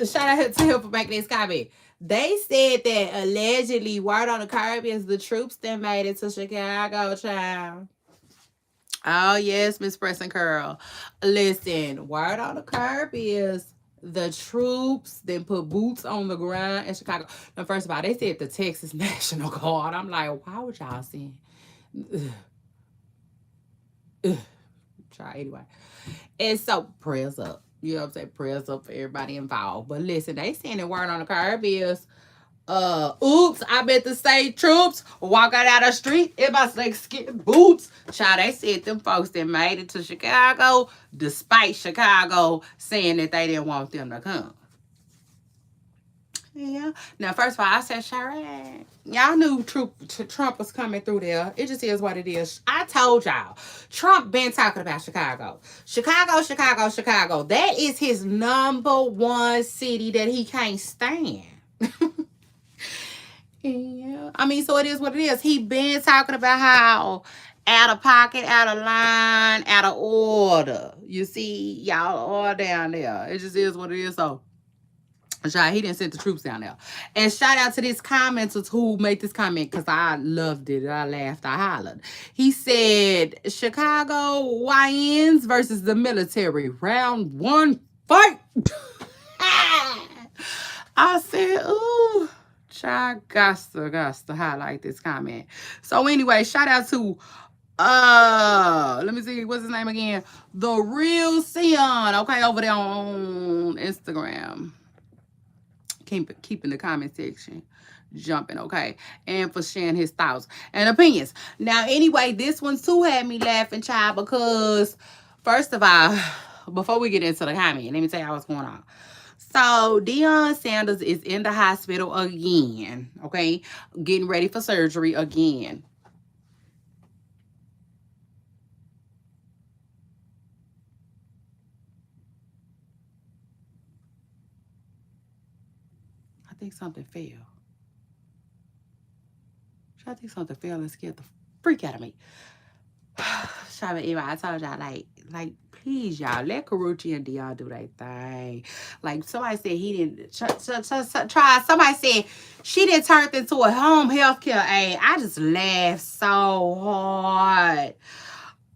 Shout out to him for making this comment. They said that allegedly word on the curb is the troops that made it to Chicago, child. Oh yes, Miss Preston Curl. Listen, word on the curb is the troops then put boots on the ground in Chicago. Now, first of all, they said the Texas National Guard. I'm like, why would y'all send? Try anyway. And so prayers up. You know what I'm saying? Prayers up for everybody involved. But listen, they saying the word on the curb is oops, I bet the state troops walking out the street in my snakeskin boots. Child, they said them folks that made it to Chicago, despite Chicago saying that they didn't want them to come. Yeah. Now, first of all, I said, Sharon, y'all knew Trump was coming through there. It just is what it is. I told y'all, Trump been talking about Chicago. Chicago, Chicago, Chicago. That is his number one city that he can't stand. Yeah. I mean, so it is what it is. He been talking about how out of pocket, out of line, out of order. You see, y'all are down there. It just is what it is. So, he didn't send the troops down there. And shout out to this commenter who made this comment because I loved it. I laughed. I hollered. He said, Chicago YNs versus the military. Round one, fight. I said, ooh. Child, got to highlight this comment. So anyway, shout out to let me see, what's his name again? The real Sion. Okay, over there on Instagram. Keeping the comment section jumping, okay, and for sharing his thoughts and opinions. Now, anyway, this one too had me laughing, child, because first of all, before we get into the comment, let me tell you what's going on. So Deion Sanders is in the hospital again, okay, getting ready for surgery again. I think something fell. I think something fell and scared the freak out of me. Shava Eva, I told y'all, like, please, y'all, let Karuchi and Dion do their thing. Like, somebody said he didn't try. Somebody said she didn't turn into a home health care aide. I just laughed so hard.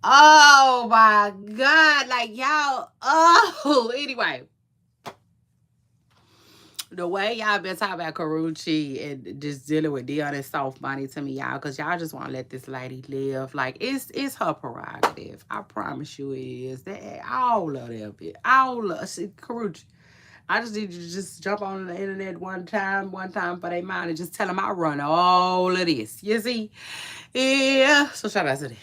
Oh my God. Like, y'all, oh, anyway. The way y'all been talking about Karuchi and just dealing with Dion is so funny to me, y'all, because y'all just want to let this lady live. Like, it's her prerogative. I promise you it is. That all of it. All of see, Karuchi. I just need you to just jump on the internet one time for their mind and just tell them I run all of this. You see? Yeah. So shout out to that.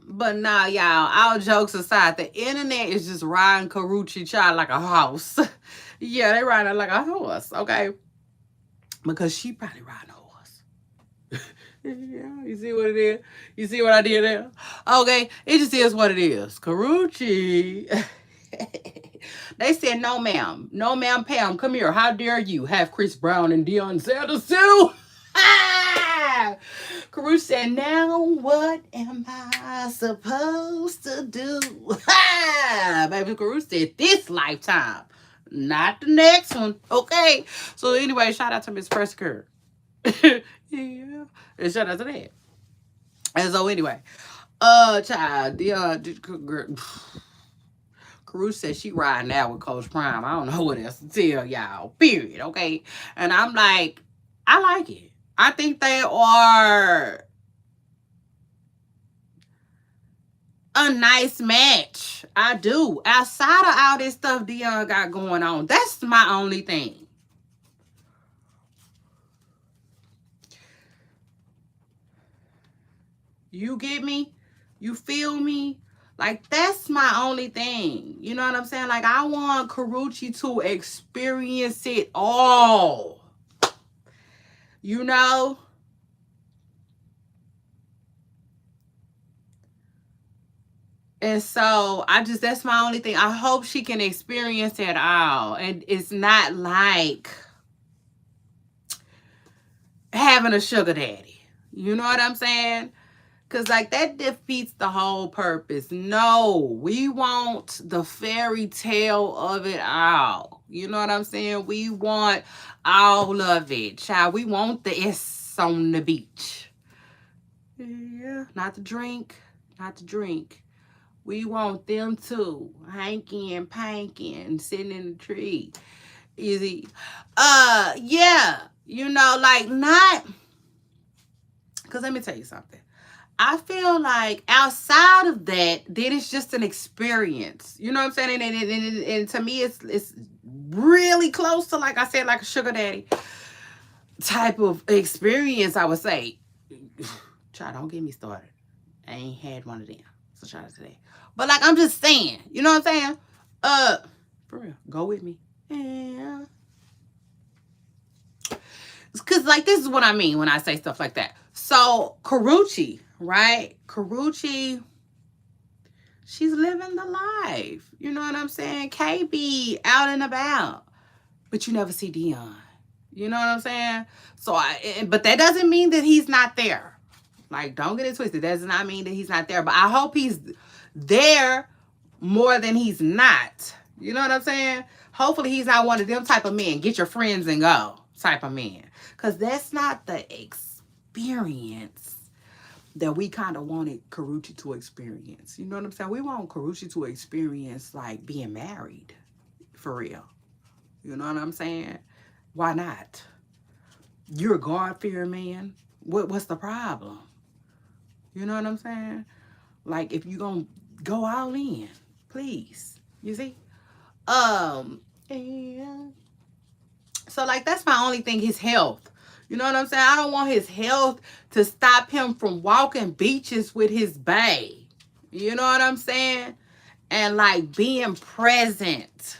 But nah, y'all, all jokes aside, the internet is just riding Karuchi child like a horse. Yeah, they ride her like a horse, okay? Because she probably riding a horse. Yeah, you see what it is? You see what I did there? Okay, it just is what it is. Karuchi. They said, no, ma'am. No, ma'am, Pam, come here. How dare you have Chris Brown and Deion Sanders too? Karuchi said, now what am I supposed to do? Baby, Karuchi said, this lifetime, not the next one. Okay. So anyway, shout out to Miss Presker. Yeah. And shout out to that. And so anyway, child, Caruso said she riding out with Coach Prime. I don't know what else to tell y'all. Period. Okay. And I'm like, I like it. I think they are a nice match. I do. Outside of all this stuff Dion got going on, that's my only thing. You get me? You feel me? Like, that's my only thing. You know what I'm saying? Like, I want Karuchi to experience it all. You know? And so that's my only thing. I hope she can experience it all. And it's not like having a sugar daddy. You know what I'm saying? Because, like, that defeats the whole purpose. No, we want the fairy tale of it all. You know what I'm saying? We want all of it, child. We want the S on the beach. Yeah, not to drink, not to drink. We want them too, hanky and panky and sitting in the tree. Easy. Yeah. You know, like, not, because let me tell you something. I feel like outside of that, then it's just an experience. You know what I'm saying? And to me, it's really close to, like I said, like a sugar daddy type of experience, I would say. Try, don't get me started. I ain't had one of them. So try today. But, like, I'm just saying, you know what I'm saying? For real, go with me. Yeah. Because, like, this is what I mean when I say stuff like that. So, Karuchi, right? Karuchi, she's living the life. You know what I'm saying? KB out and about. But you never see Dion. You know what I'm saying? So, but that doesn't mean that he's not there. Like, don't get it twisted. That does not mean that he's not there. But I hope he's there more than he's not. You know what I'm saying? Hopefully he's not one of them type of men. Get your friends and go type of men. Because that's not the experience that we kind of wanted Karuchi to experience. You know what I'm saying? We want Karuchi to experience, like, being married. For real. You know what I'm saying? Why not? You're a God-fearing man. What's the problem? You know what I'm saying? Like, if you gonna go all in, please. You see? And so, like, that's my only thing, his health. You know what I'm saying? I don't want his health to stop him from walking beaches with his bae. You know what I'm saying? And, like, being present.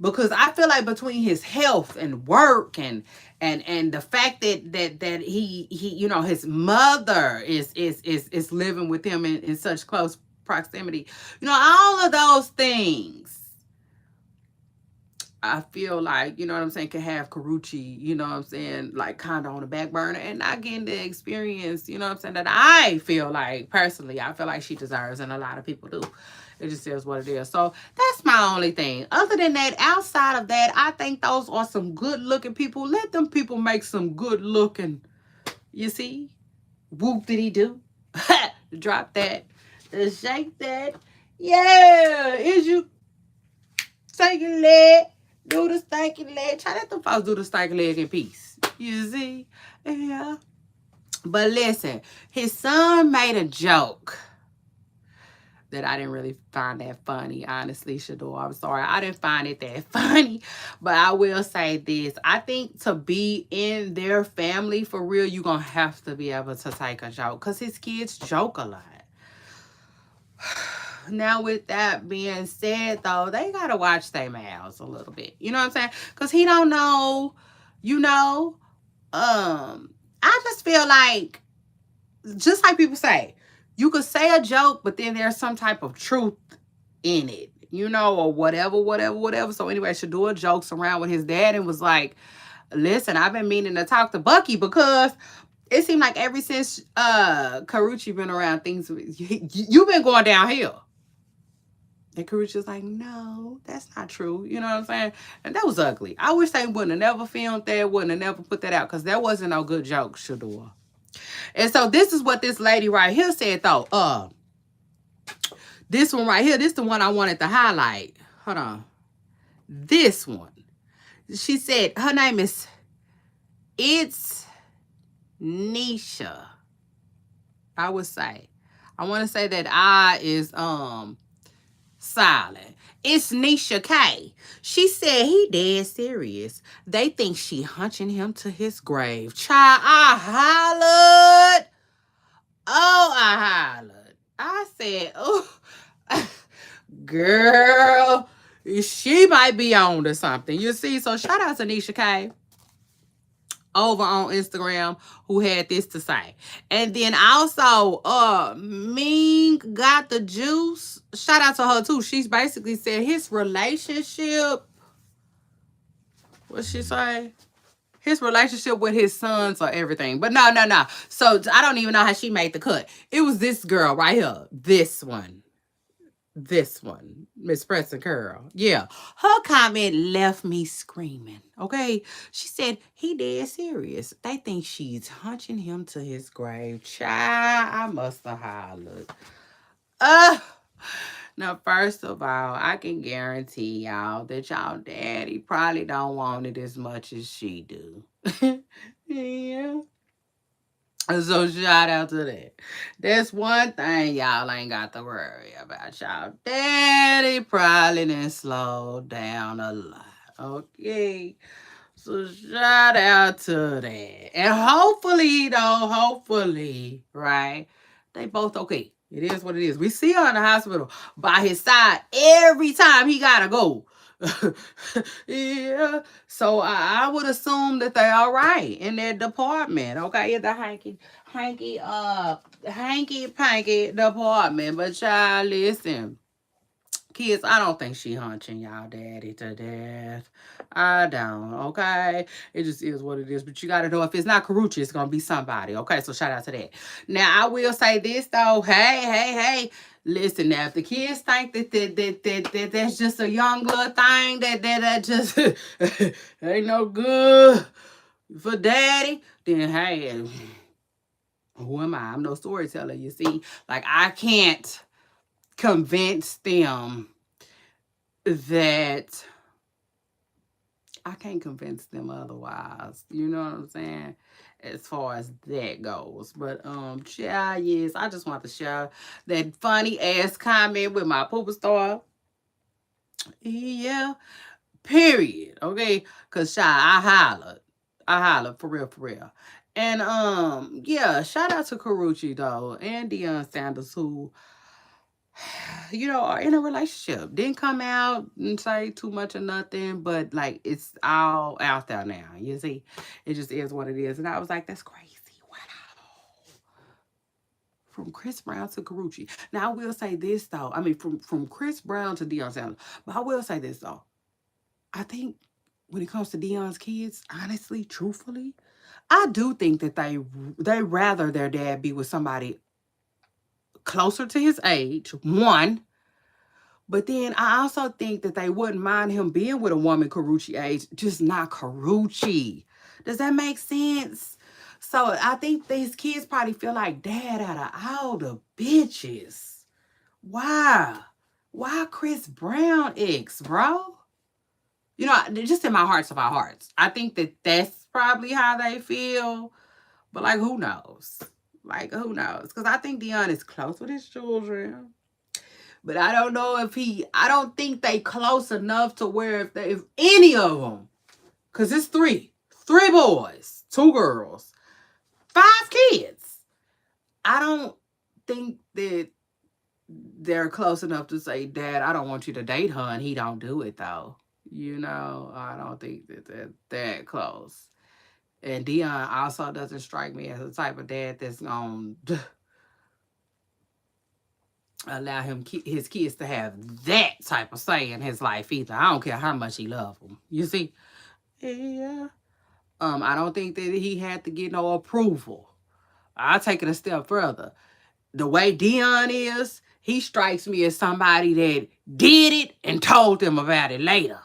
Because I feel like between his health and work and the fact that he you know, his mother is living with him in such close proximity, you know, all of those things, I feel like, you know what I'm saying, can have Karuchi, you know what I'm saying, like, kind of on the back burner and not getting the experience, you know what I'm saying, that I feel like, personally, I feel like she deserves, and a lot of people do. It just is what it is. So that's my only thing. Other than that, outside of that, I think those are some good looking people. Let them people make some good looking, you see? Whoop did he do? Drop that. Shake that. Yeah. Is you taking leg? Do the stanky leg. Try to let them folks do the stanky leg in peace. You see? Yeah. But listen, his son made a joke that I didn't really find that funny, honestly, Shador. I'm sorry. I didn't find it that funny. But I will say this. I think to be in their family, for real, you're going to have to be able to take a joke. Because his kids joke a lot. Now, with that being said, though, they got to watch their mouths a little bit. You know what I'm saying? Because he don't know, you know. I just feel like, just like people say, you could say a joke, but then there's some type of truth in it, you know, or whatever. So anyway, Shador jokes around with his dad and was like, listen, I've been meaning to talk to Bucky because it seemed like ever since Karuchi been around, things, you've been going downhill. And Karuchi was like, no, that's not true. You know what I'm saying? And that was ugly. I wish they wouldn't have never filmed that, wouldn't have never put that out, because that wasn't no good joke, Shador. And so this is what this lady right here said, though. This one right here, this is the one I wanted to highlight. Hold on. This one. She said, her name is, it's Nisha. I would say. I want to say that I is silent. It's Nisha K. She said he dead serious. They think she hunching him to his grave. Child, I hollered. Oh, I hollered. I said, oh, girl, she might be on to something. You see? So shout out to Nisha K over on Instagram who had this to say. And then also Ming got the juice. Shout out to her too. She's basically said his relationship, what she say? His relationship with his sons or everything. But no, no, no. So I don't even know how she made the cut. It was this girl right here. This one. This one, Miss Preston Curl. Yeah. Her comment left me screaming. Okay. She said, he dead serious. They think she's hunching him to his grave. Child, I must have hollered. Uh now, first of all, I can guarantee y'all that y'all daddy probably don't want it as much as she do. Yeah. So shout out to that. That's one thing y'all ain't got to worry about. Y'all daddy probably done slowed down a lot. Okay. So shout out to that. And hopefully, though, hopefully, right? They both okay. It is what it is. We see her in the hospital by his side every time he gotta go. Yeah. So I would assume that they all right in their department. Okay, in the hanky panky department. But child, listen. Kids, I don't think she hunching y'all daddy to death. I don't, okay? It just is what it is. But you gotta know if it's not Karuchi, it's gonna be somebody. Okay, so shout out to that. Now I will say this though. Hey. Listen now, if the kids think that that's just a young little thing that just ain't no good for daddy, then hey, who am I? I'm no storyteller, you see. Like I can't convince them that I can't convince them otherwise. You know what I'm saying? As far as that goes. But child, yes, I just want to share that funny ass comment with my pooper star. Yeah. Period. Okay. Cause child, I hollered. I hollered for real, for real. And yeah, shout out to Karuchi though and Deion Sanders who are in a relationship. Didn't come out and say too much or nothing, but like it's all out there now. You see, it just is what it is. And I was like, that's crazy. Wow. From Chris Brown to Karuchi. Now I will say this though. I mean, from Chris Brown to Deion Sanders. But I will say this though. I think when it comes to Deion's kids, honestly, truthfully, I do think that they rather their dad be with somebody closer to his age. One. But then I also think that they wouldn't mind him being with a woman Karuchi age, just not Karuchi. Does that make sense? So I think these kids probably feel like, Dad, out of all the bitches, why? Why Chris Brown ex, bro? Just in my hearts of our hearts. I think that that's probably how they feel. But like, who knows? Like, who knows? Because I think Deion is close with his children. But I don't know I don't think they close enough to where if any of them, because it's three boys, two girls, five kids. I don't think that they're close enough to say, Dad, I don't want you to date her, and he don't do it though. I don't think that they're that close. And Deion also doesn't strike me as the type of dad that's going to allow his kids to have that type of say in his life either. I don't care how much he loves them. You see? Yeah. I don't think that he had to get no approval. I'll take it a step further. The way Deion is, he strikes me as somebody that did it and told them about it later.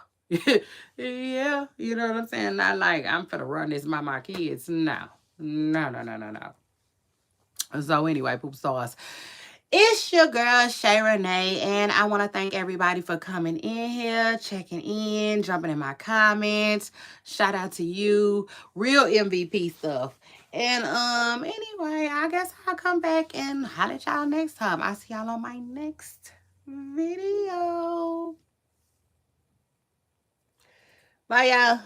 Yeah, you know what I'm saying? Not like I'm finna run this by my kids. No. No. So anyway, poop stars. It's your girl, Shay Renee, and I want to thank everybody for coming in here, checking in, jumping in my comments. Shout out to you. Real MVP stuff. And anyway, I guess I'll come back and holler at y'all next time. I'll see y'all on my next video. Bye, y'all.